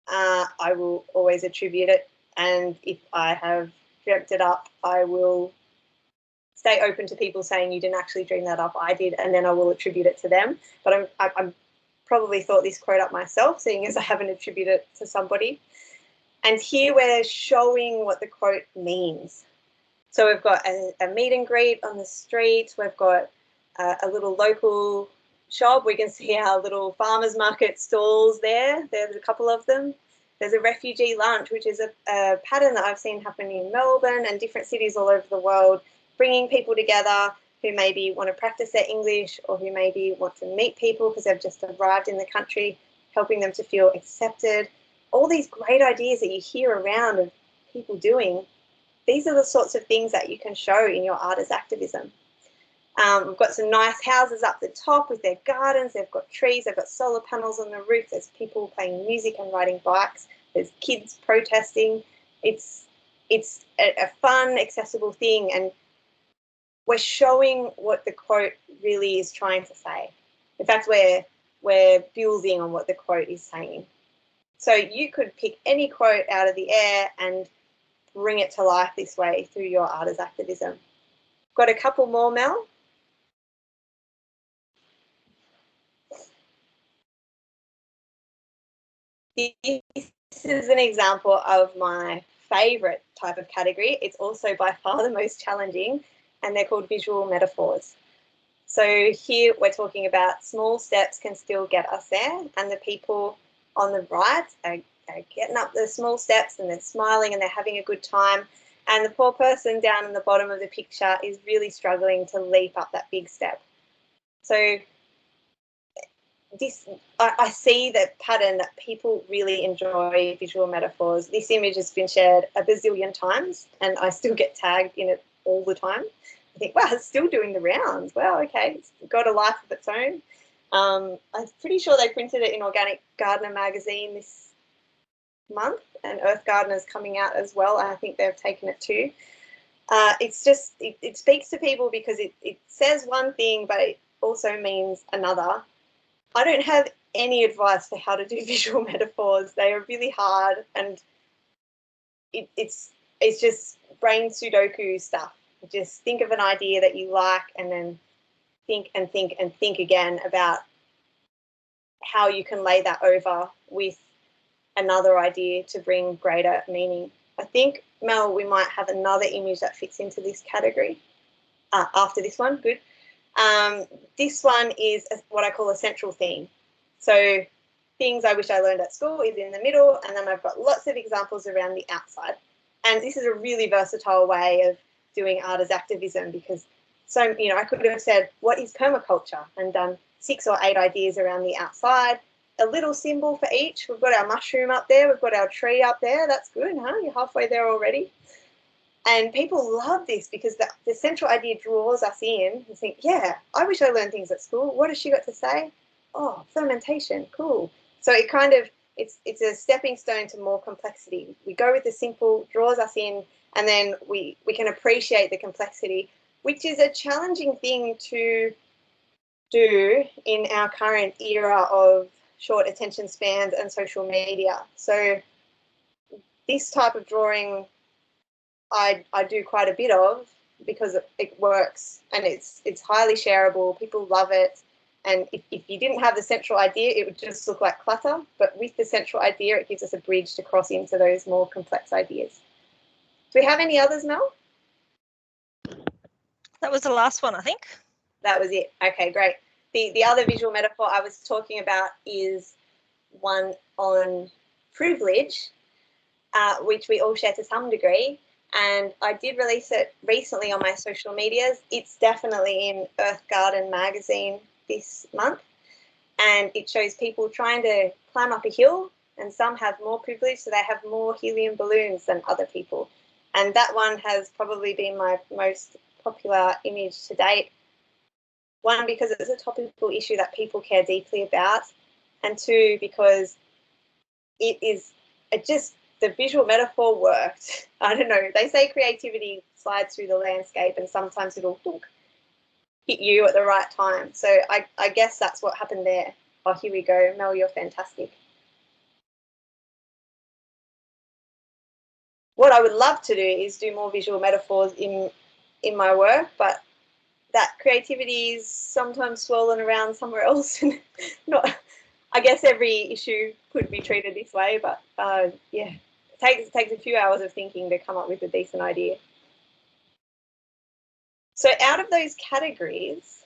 I will always attribute it. And if I have dreamt it up, I will stay open to people saying you didn't actually dream that up. I did, and then I will attribute it to them. But I'm probably thought this quote up myself, seeing as I haven't attributed it to somebody. And here we're showing what the quote means. So we've got a meet and greet on the street. We've got a little local shop. We can see our little farmers market stalls there. There's a couple of them. There's a refugee lunch, which is a pattern that I've seen happen in Melbourne and different cities all over the world, bringing people together who maybe want to practice their English or who maybe want to meet people because they've just arrived in the country, helping them to feel accepted. All these great ideas that you hear around of people doing, these are the sorts of things that you can show in your art as activism. We've got some nice houses up the top with their gardens. They've got trees. They've got solar panels on the roof. There's people playing music and riding bikes. There's kids protesting. It's a fun, accessible thing, and we're showing what the quote really is trying to say. In fact, we're building on what the quote is saying. So you could pick any quote out of the air and bring it to life this way through your art as activism. Got a couple more, Mel? This is an example of my favourite type of category. It's also by far the most challenging, and they're called visual metaphors. So here we're talking about small steps can still get us there, and the people on the right are getting up the small steps and they're smiling and they're having a good time, and the poor person down in the bottom of the picture is really struggling to leap up that big step. So I see the pattern that people really enjoy visual metaphors. This image has been shared a bazillion times and I still get tagged in it all the time. I think, wow, it's still doing the rounds. Wow, okay, it's got a life of its own. I'm pretty sure they printed it in Organic Gardener magazine this month, and Earth Gardener's coming out as well. I think they've taken it too. It's just, it speaks to people because it says one thing, but it also means another. I don't have any advice for how to do visual metaphors. They are really hard, and it's just brain Sudoku stuff. Just think of an idea that you like and then think and think and think again about how you can lay that over with another idea to bring greater meaning. I think, Mel, we might have another image that fits into this category after this one. Good. This one is what I call a central theme. So things I wish I learned at school is in the middle, and then I've got lots of examples around the outside. And this is a really versatile way of doing art as activism, because I could have said, what is permaculture? And done 6 or 8 ideas around the outside, a little symbol for each. We've got our mushroom up there, we've got our tree up there. That's good, huh? You're halfway there already. And people love this because the central idea draws us in and think, yeah, I wish I learned things at school. What has she got to say? Oh, fermentation, cool. So it kind of, it's a stepping stone to more complexity. We go with the simple, draws us in, and then we can appreciate the complexity, which is a challenging thing to do in our current era of short attention spans and social media. So this type of drawing I do quite a bit of because it works and it's highly shareable. People love it. And if you didn't have the central idea, it would just look like clutter. But with the central idea, it gives us a bridge to cross into those more complex ideas. Do we have any others, Mel? That was the last one, I think. That was it. Okay, great. The other visual metaphor I was talking about is one on privilege, which we all share to some degree. And I did release it recently on my social medias. It's definitely in Earth Garden magazine this month. And it shows people trying to climb up a hill, and some have more privilege, so they have more helium balloons than other people. And that one has probably been my most popular image to date. One, because it's a topical issue that people care deeply about. And two, because the visual metaphor worked. I don't know. They say creativity slides through the landscape and sometimes it'll hit you at the right time. So I guess that's what happened there. Oh, here we go. Mel, you're fantastic. What I would love to do is do more visual metaphors in my work, but that creativity is sometimes swirling around somewhere else. Not, I guess every issue could be treated this way, but yeah. It takes a few hours of thinking to come up with a decent idea. So out of those categories,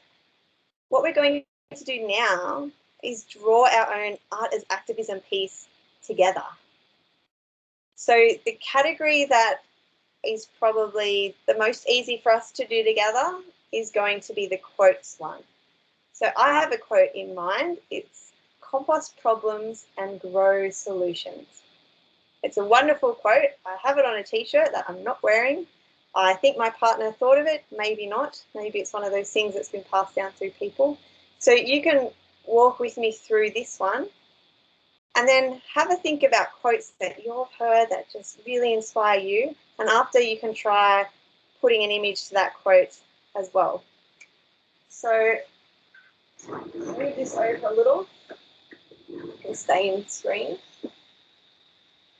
what we're going to do now is draw our own art as activism piece together. So the category that is probably the most easy for us to do together is going to be the quotes one. So I have a quote in mind. It's compost problems and grow solutions. It's a wonderful quote. I have it on a t-shirt that I'm not wearing. I think my partner thought of it, maybe not. Maybe it's one of those things that's been passed down through people. So you can walk with me through this one and then have a think about quotes that you've heard that just really inspire you. And after, you can try putting an image to that quote as well. So move this over a little. You can stay in screen.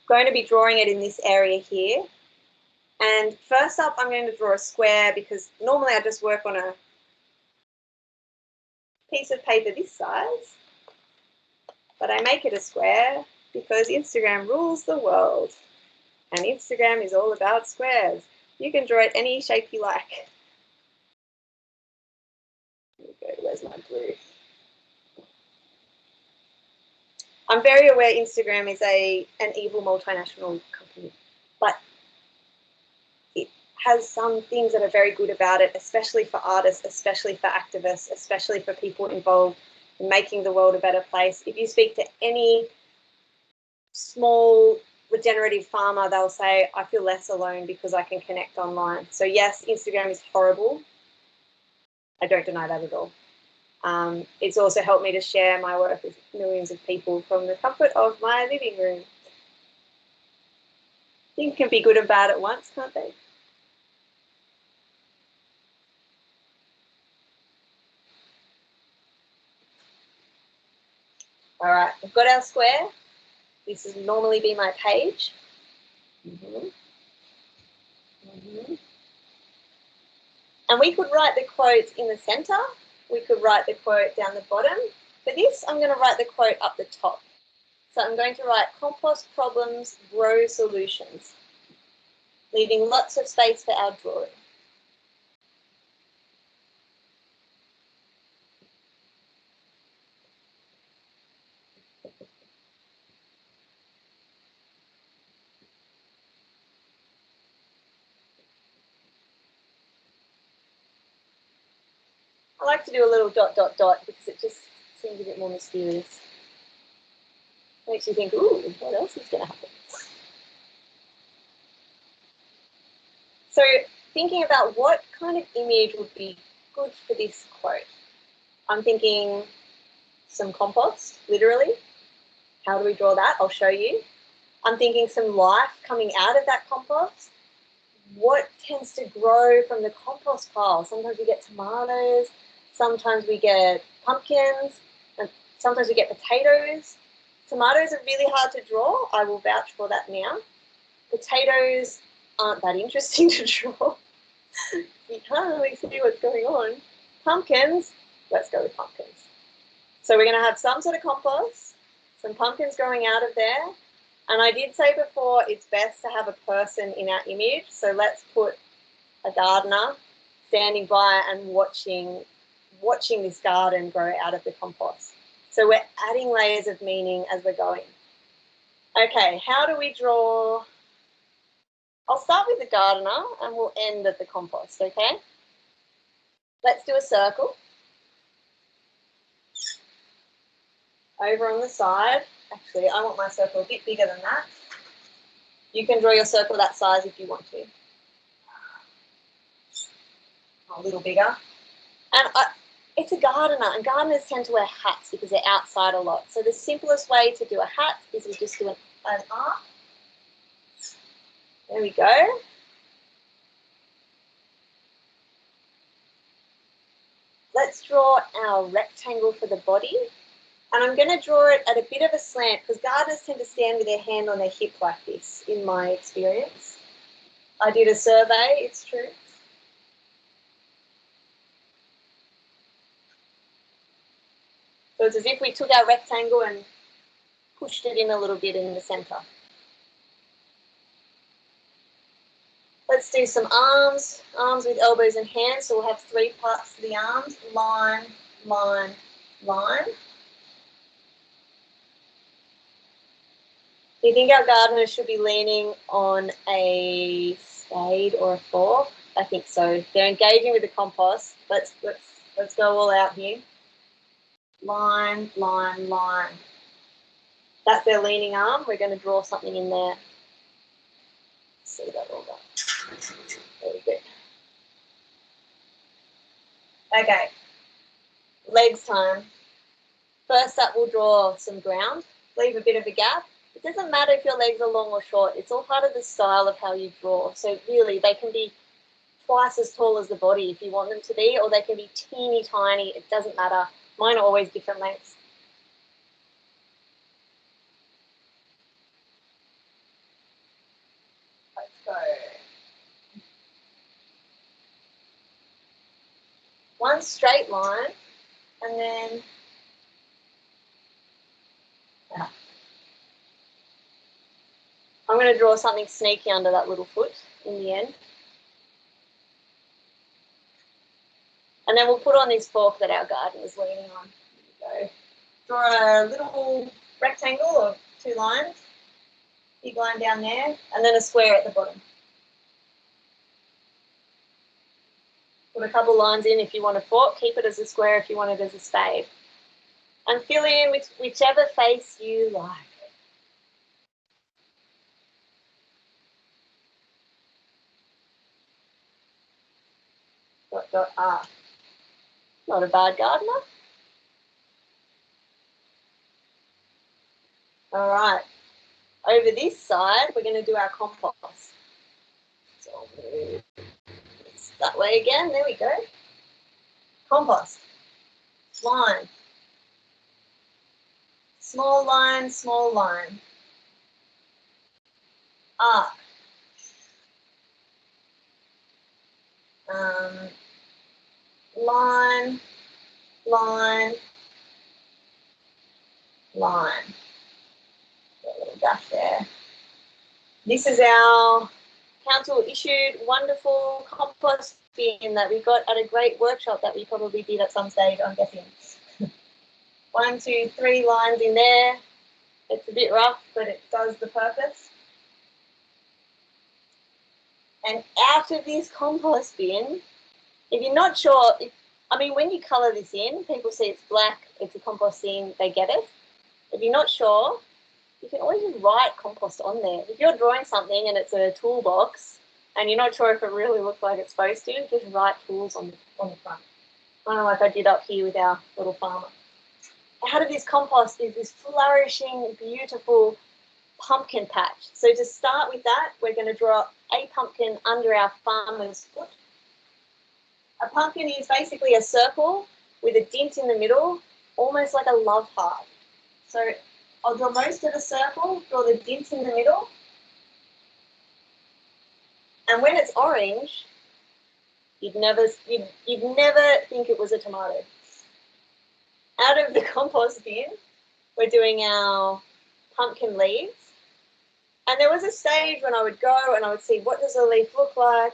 Going to be drawing it in this area here. And first up, I'm going to draw a square because normally I just work on a piece of paper this size, but I make it a square because Instagram rules the world. And Instagram is all about squares. You can draw it any shape you like. Here we go, where's my blue? I'm very aware Instagram is an evil multinational company, but it has some things that are very good about it, especially for artists, especially for activists, especially for people involved in making the world a better place. If you speak to any small regenerative farmer, they'll say, I feel less alone because I can connect online. So yes, Instagram is horrible. I don't deny that at all. It's also helped me to share my work with millions of people from the comfort of my living room. Things can be good and bad at once, can't they? All right, we've got our square. This would normally be my page. And we could write the quote in the center. We could write the quote down the bottom. For this, I'm going to write the quote up the top. So I'm going to write compost problems, grow solutions, leaving lots of space for our drawing. I like to do a little ... because it just seems a bit more mysterious. Makes you think, ooh, what else is going to happen? So thinking about what kind of image would be good for this quote. I'm thinking some compost, literally. How do we draw that? I'll show you. I'm thinking some life coming out of that compost. What tends to grow from the compost pile? Sometimes we get tomatoes, sometimes we get pumpkins, and sometimes we get potatoes. Tomatoes are really hard to draw. I will vouch for that now. Potatoes aren't that interesting to draw. You can't really see what's going on. Pumpkins, let's go with pumpkins. So we're going to have some sort of compost, some pumpkins growing out of there. And I did say before, it's best to have a person in our image. So let's put a gardener standing by and watching this garden grow out of the compost. So we're adding layers of meaning as we're going. Okay, how do we draw? I'll start with the gardener and we'll end at the compost, okay? Let's do a circle. Over on the side, actually, I want my circle a bit bigger than that. You can draw your circle that size if you want to. A little bigger. And it's a gardener, and gardeners tend to wear hats because they're outside a lot. So the simplest way to do a hat is we just do an arc. There we go. Let's draw our rectangle for the body. And I'm going to draw it at a bit of a slant because gardeners tend to stand with their hand on their hip like this, in my experience. I did a survey, it's true. So it's as if we took our rectangle and pushed it in a little bit in the centre. Let's do some arms with elbows and hands. So we'll have 3 parts to the arms, line, line, line. Do you think our gardeners should be leaning on a spade or a fork? I think so. They're engaging with the compost. Let's go all out here. Line, line, line. That's their leaning arm. We're going to draw something in there. See that all done. There we go. Okay. Legs time. First up, we'll draw some ground. Leave a bit of a gap. It doesn't matter if your legs are long or short. It's all part of the style of how you draw. So really, they can be twice as tall as the body if you want them to be, or they can be teeny tiny. It doesn't matter. Mine are always different lengths. Let's go. One straight line, and then I'm going to draw something sneaky under that little foot in the end. And then we'll put on this fork that our garden is leaning on. Here we go. Draw a little rectangle of 2 lines, big line down there, and then a square at the bottom. Put a couple lines in if you want a fork, keep it as a square if you want it as a spade. And fill in with whichever face you like. R. Not a bad gardener. All right. Over this side, we're going to do our compost. So I'll move this that way again. There we go. Compost. Line. Small line, small line. Arc. Line, line, line. Got a little dash there. This is our council issued wonderful compost bin that we got at a great workshop that we probably did at some stage, I'm guessing. 1, 2, 3 lines in there. It's a bit rough, but it does the purpose. And out of this compost bin, if you're not sure, I mean, when you colour this in, people see it's black, it's a compost scene, they get it. If you're not sure, you can always just write compost on there. If you're drawing something and it's a toolbox and you're not sure if it really looks like it's supposed to, just write tools on the front. Kind of like I did up here with our little farmer. Out of this compost is this flourishing, beautiful pumpkin patch. So to start with that, we're going to draw a pumpkin under our farmer's foot. A pumpkin is basically a circle with a dint in the middle, almost like a love heart. So I'll draw most of the circle, draw the dint in the middle. And when it's orange, you'd never think it was a tomato. Out of the compost bin, we're doing our pumpkin leaves. And there was a stage when I would go and I would see, what does a leaf look like?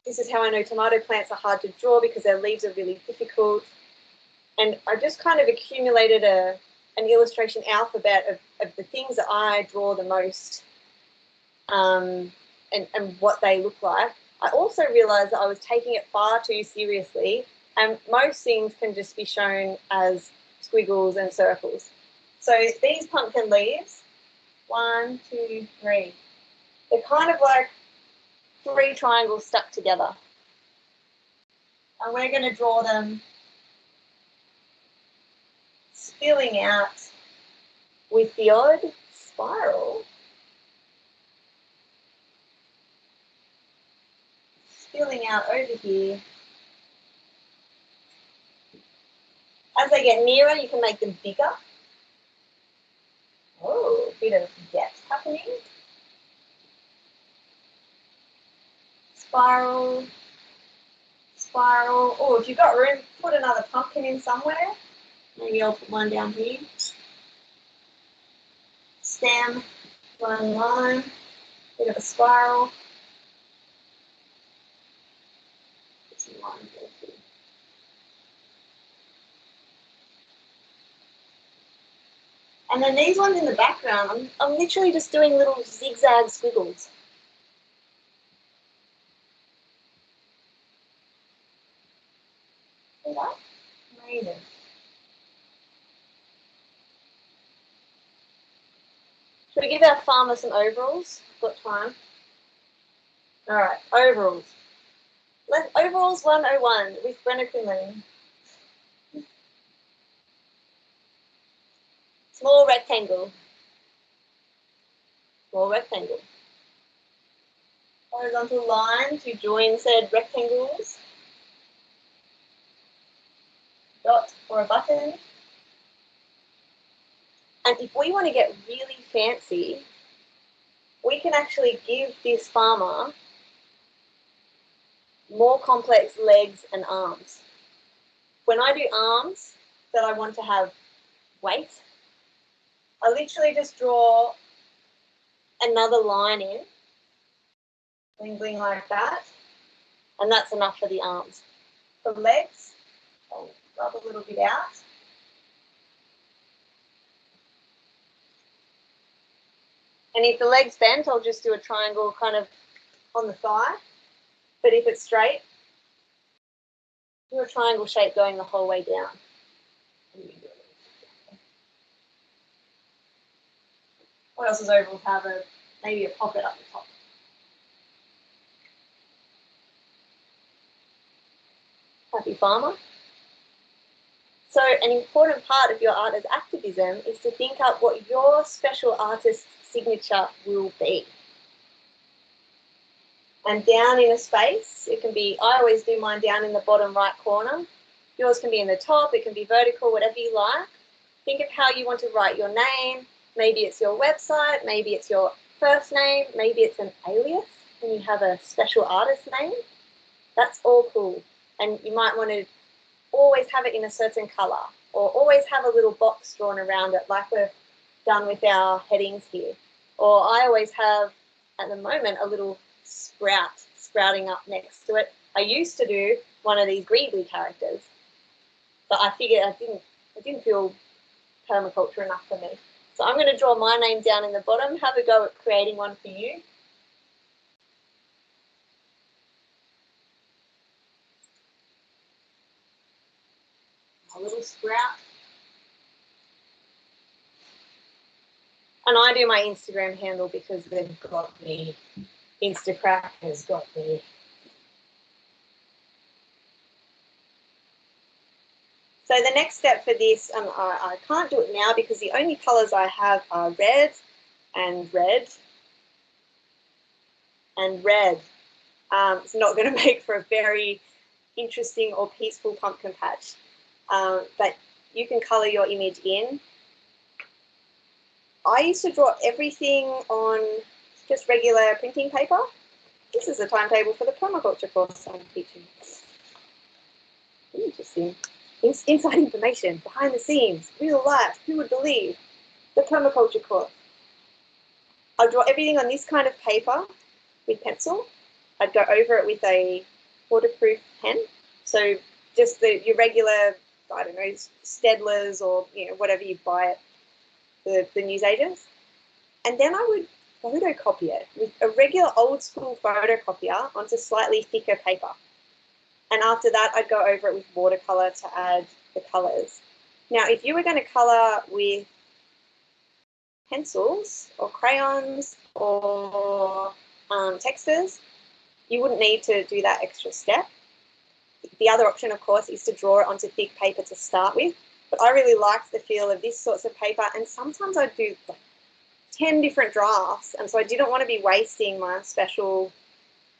This is how I know tomato plants are hard to draw because their leaves are really difficult. And I just kind of accumulated an illustration alphabet of the things that I draw the most and what they look like. I also realised that I was taking it far too seriously, and most things can just be shown as squiggles and circles. So these pumpkin leaves, 1, 2, 3, they're kind of like 3 triangles stuck together. And we're going to draw them spilling out with the odd spiral. Spilling out over here. As they get nearer, you can make them bigger. Oh, a bit of depth happening. Spiral, spiral. Oh, if you've got room, put another pumpkin in somewhere. Maybe I'll put one down here. Stem, one line, bit of a spiral. Put some lines there too. And then these ones in the background, I'm literally just doing little zigzag squiggles. See that? Amazing. Should we give our farmer some overalls? Got time. All right, overalls. Overalls 101 with Brenna Quinlan. Small rectangle. Small rectangle. Horizontal line to join said rectangles. Dot or a button. And if we want to get really fancy, we can actually give this farmer more complex legs and arms. When I do arms that I want to have weight, I literally just draw another line in, bling bling like that, and that's enough for the arms. For legs, I'll rub a little bit out. And if the leg's bent, I'll just do a triangle kind of on the thigh. But if it's straight, do a triangle shape going the whole way down. What else does overalls have? Maybe a pocket up the top. Happy farmer. So an important part of your art as activism is to think up what your special artist signature will be. And down in a space, it can be, I always do mine down in the bottom right corner. Yours can be in the top, it can be vertical, whatever you like. Think of how you want to write your name. Maybe it's your website, maybe it's your first name, maybe it's an alias and you have a special artist name. That's all cool. And you might want to always have it in a certain color or always have a little box drawn around it like we've done with our headings here. Or I always have, at the moment, a little sprouting up next to it. I used to do one of these Greebly characters, but I figured I didn't feel permaculture enough for me. So I'm going to draw my name down in the bottom, have a go at creating one for you. a little sprout. And I do my Instagram handle because they've got me. Instacrack has got me. So the next step for this, I can't do it now because the only colours I have are red and red and red. It's not going to make for a very interesting or peaceful pumpkin patch, but you can colour your image in. I used to draw everything on just regular printing paper. This is a timetable for the permaculture course I'm teaching. Interesting. Inside information, behind the scenes, real life, who would believe? The permaculture course. I'd draw everything on this kind of paper with pencil. I'd go over it with a waterproof pen. So just your regular, I don't know, Stedlers or whatever you buy at the newsagents. And then I would photocopy it with a regular old school photocopier onto slightly thicker paper. And after that, I'd go over it with watercolor to add the colors. Now, if you were going to color with pencils or crayons or textures, you wouldn't need to do that extra step. The other option, of course, is to draw it onto thick paper to start with. But I really liked the feel of this sorts of paper, and sometimes I'd do like 10 different drafts, and so I didn't want to be wasting my special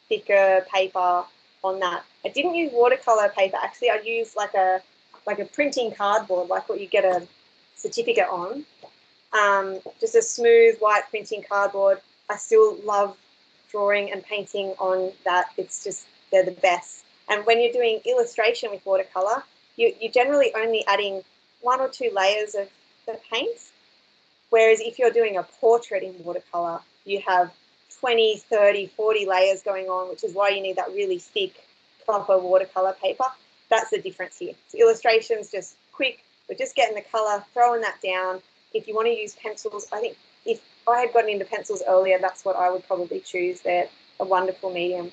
thicker paper on that. I didn't use watercolor paper. Actually, I'd use like a printing cardboard, like what you get a certificate on. Just a smooth white printing cardboard. I still love drawing and painting on that. It's just, they're the best. And when you're doing illustration with watercolor, you're generally only adding 1 or 2 layers of the paint. Whereas if you're doing a portrait in watercolor, you have 20, 30, 40 layers going on, which is why you need that really thick, proper watercolor paper. That's the difference here. So illustration's just quick. We're just getting the color, throwing that down. If you want to use pencils, I think if I had gotten into pencils earlier, that's what I would probably choose. They're a wonderful medium.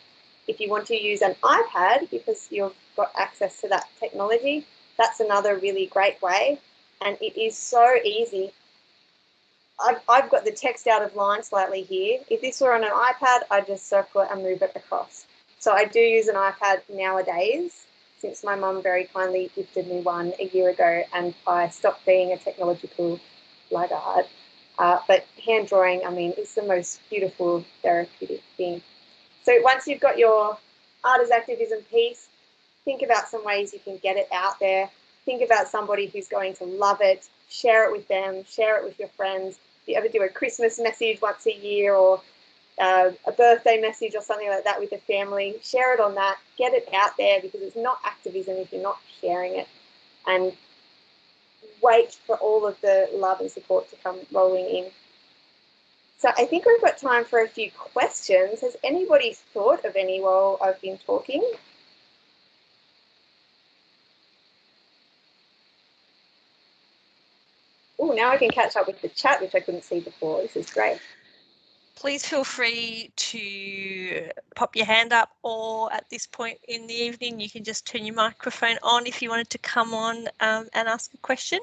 If you want to use an iPad because you've got access to that technology, that's another really great way. And it is so easy. I've got the text out of line slightly here. If this were on an iPad, I'd just circle it and move it across. So I do use an iPad nowadays, since my mum very kindly gifted me one a year ago, and I stopped being a technological laggard. But hand drawing, I mean, it's the most beautiful therapeutic thing. So once you've got your art as activism piece, think about some ways you can get it out there. Think about somebody who's going to love it. Share it with them. Share it with your friends. If you ever do a Christmas message once a year or a birthday message or something like that with a family, share it on that. Get it out there, because it's not activism if you're not sharing it. And wait for all of the love and support to come rolling in. So I think we've got time for a few questions. Has anybody thought of any while I've been talking? Oh, now I can catch up with the chat, which I couldn't see before. This is great. Please feel free to pop your hand up, or at this point in the evening, you can just turn your microphone on if you wanted to come on and ask a question.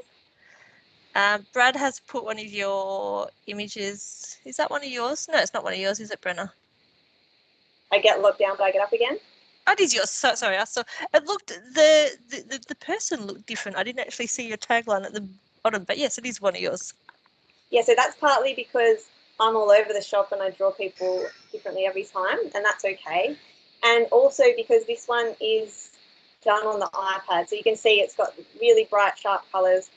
Brad has put one of your images. Is that one of yours? No, it's not one of yours, is it, Brenna? I get locked down, but I get up again? Oh, it is yours. So, sorry, I saw it. Looked the person looked different. I didn't actually see your tagline at the bottom, but yes, it is one of yours. Yeah, so that's partly because I'm all over the shop and I draw people differently every time, and that's okay. And also because this one is done on the iPad, so you can see it's got really bright, sharp colours.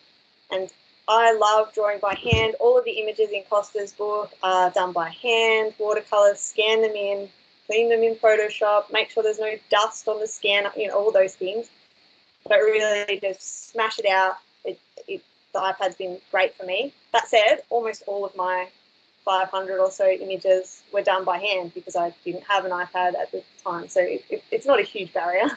And I love drawing by hand. All of the images in Costa's book are done by hand, watercolours, scan them in, clean them in Photoshop, make sure there's no dust on the scanner, all those things. But really just smash it out. The iPad's been great for me. That said, almost all of my 500 or so images were done by hand because I didn't have an iPad at the time. So it's not a huge barrier.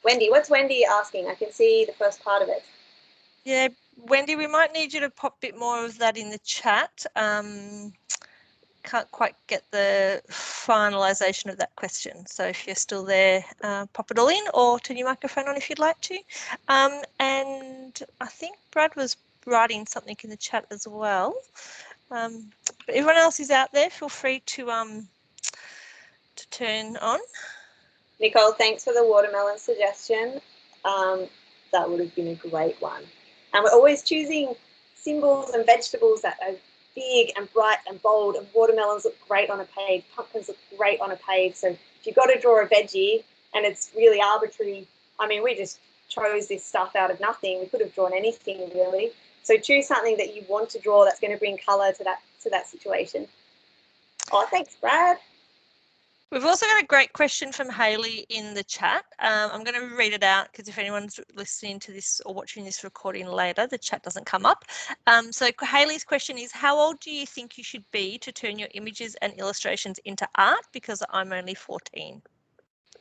Wendy, what's Wendy asking? I can see the first part of it. Yeah, Wendy, we might need you to pop a bit more of that in the chat. can't quite get the finalisation of that question. So if you're still there, pop it all in or turn your microphone on if you'd like to. And I think Brad was writing something in the chat as well. But everyone else is out there, feel free to turn on. Nicole, thanks for the watermelon suggestion. That would have been a great one. And we're always choosing symbols and vegetables that are big and bright and bold, and watermelons look great on a page, pumpkins look great on a page. So if you've got to draw a veggie and it's really arbitrary, I mean, we just chose this stuff out of nothing. We could have drawn anything really. So choose something that you want to draw that's going to bring colour to that situation. Oh, thanks, Brad. We've also got a great question from Hayley in the chat. I'm going to read it out because if anyone's listening to this or watching this recording later, the chat doesn't come up. So Hayley's question is, how old do you think you should be to turn your images and illustrations into art? Because I'm only 14.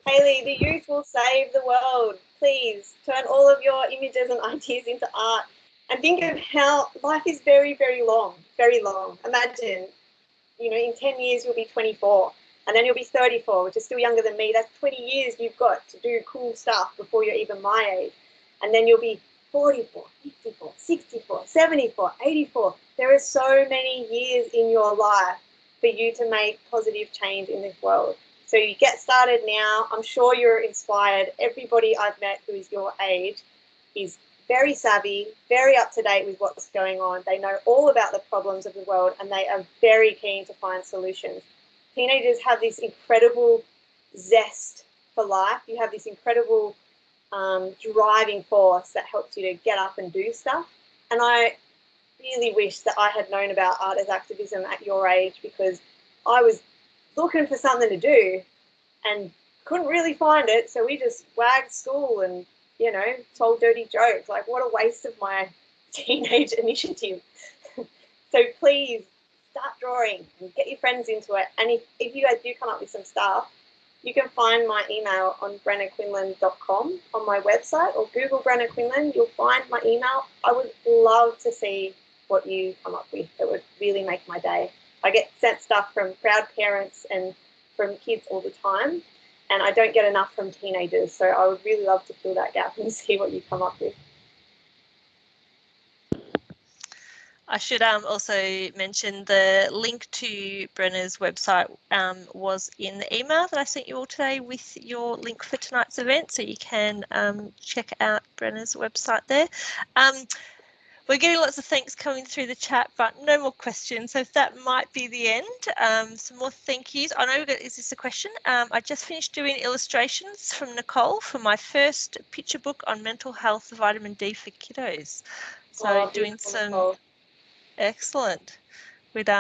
Hayley, the youth will save the world. Please turn all of your images and ideas into art. And think of how life is very, very long, very long. Imagine, you know, in 10 years you'll be 24. And then you'll be 34, which is still younger than me. That's 20 years you've got to do cool stuff before you're even my age. And then you'll be 44, 54, 64, 74, 84. There are so many years in your life for you to make positive change in this world. So you get started now. I'm sure you're inspired. Everybody I've met who is your age is very savvy, very up to date with what's going on. They know all about the problems of the world and they are very keen to find solutions. Teenagers have this incredible zest for life. You have this incredible driving force that helps you to get up and do stuff. And I really wish that I had known about art as activism at your age, because I was looking for something to do and couldn't really find it. So we just wagged school and, you know, told dirty jokes. Like, what a waste of my teenage initiative. So please, start drawing and get your friends into it. And if you guys do come up with some stuff, you can find my email on brennaquinlan.com on my website, or Google Brenna Quinlan. You'll find my email. I would love to see what you come up with. It would really make my day. I get sent stuff from proud parents and from kids all the time, and I don't get enough from teenagers. So I would really love to fill that gap and see what you come up with. I should also mention the link to Brenna's website was in the email that I sent you all today with your link for tonight's event, so you can check out Brenna's website there. We're getting lots of thanks coming through the chat, but no more questions, so that might be the end. Some more thank yous. I know, is this a question? I just finished doing illustrations from Nicole for my first picture book on mental health, vitamin D for kiddos. So doing some... Nicole. Excellent. We'd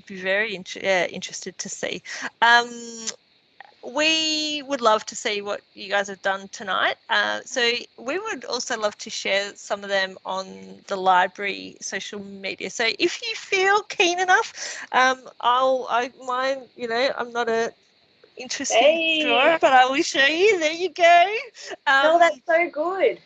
be very interested to see. We would love to see what you guys have done tonight. So we would also love to share some of them on the library social media. So if you feel keen enough, I'm not a interesting drawer, but I will show you. There you go. Oh, that's so good.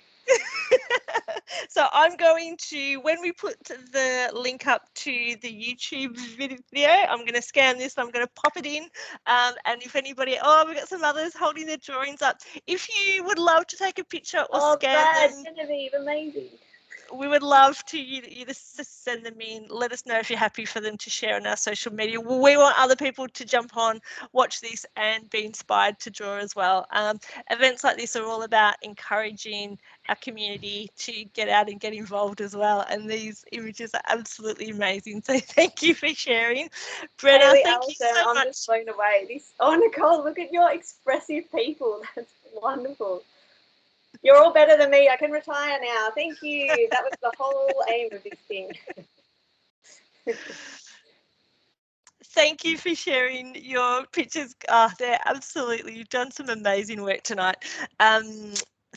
So I'm going to, when we put the link up to the YouTube video, I'm going to scan this and I'm going to pop it in. And if anybody, we've got some others holding their drawings up. If you would love to take a picture or scan them. Genevieve, amazing. We would love to you to send them in. Let us know if you're happy for them to share on our social media. We want other people to jump on, watch this and be inspired to draw as well. Events like this are all about encouraging our community to get out and get involved as well. And these images are absolutely amazing. So thank you for sharing. Brenna, thank you so much. I'm just blown away. Nicole, look at your expressive people. That's wonderful. You're all better than me. I can retire now. Thank you. That was the whole aim of this thing. Thank you for sharing your pictures. They're absolutely, you've done some amazing work tonight.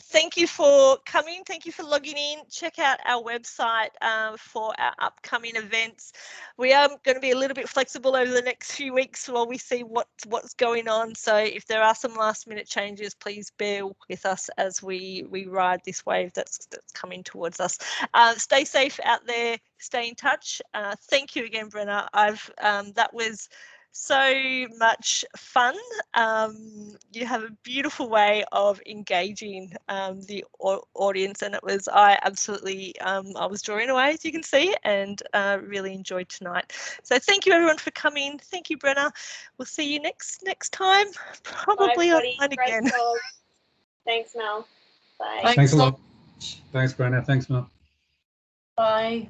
thank you for coming. Thank you for logging in. Check out our website for our upcoming events. We are going to be a little bit flexible over the next few weeks while we see what's going on. So if there are some last minute changes, please bear with us as we ride this wave that's coming towards us. Stay safe out there. Stay in touch. Thank you again, Brenna. That was so much fun. You have a beautiful way of engaging the audience, and I absolutely I was drawn away, as you can see, and really enjoyed tonight. So thank you everyone for coming. Thank you, Brenna. We'll see you next time, probably online again. Thanks, Mel. Bye. Thanks a lot. Thanks, Brenna. Thanks, Mel. Bye.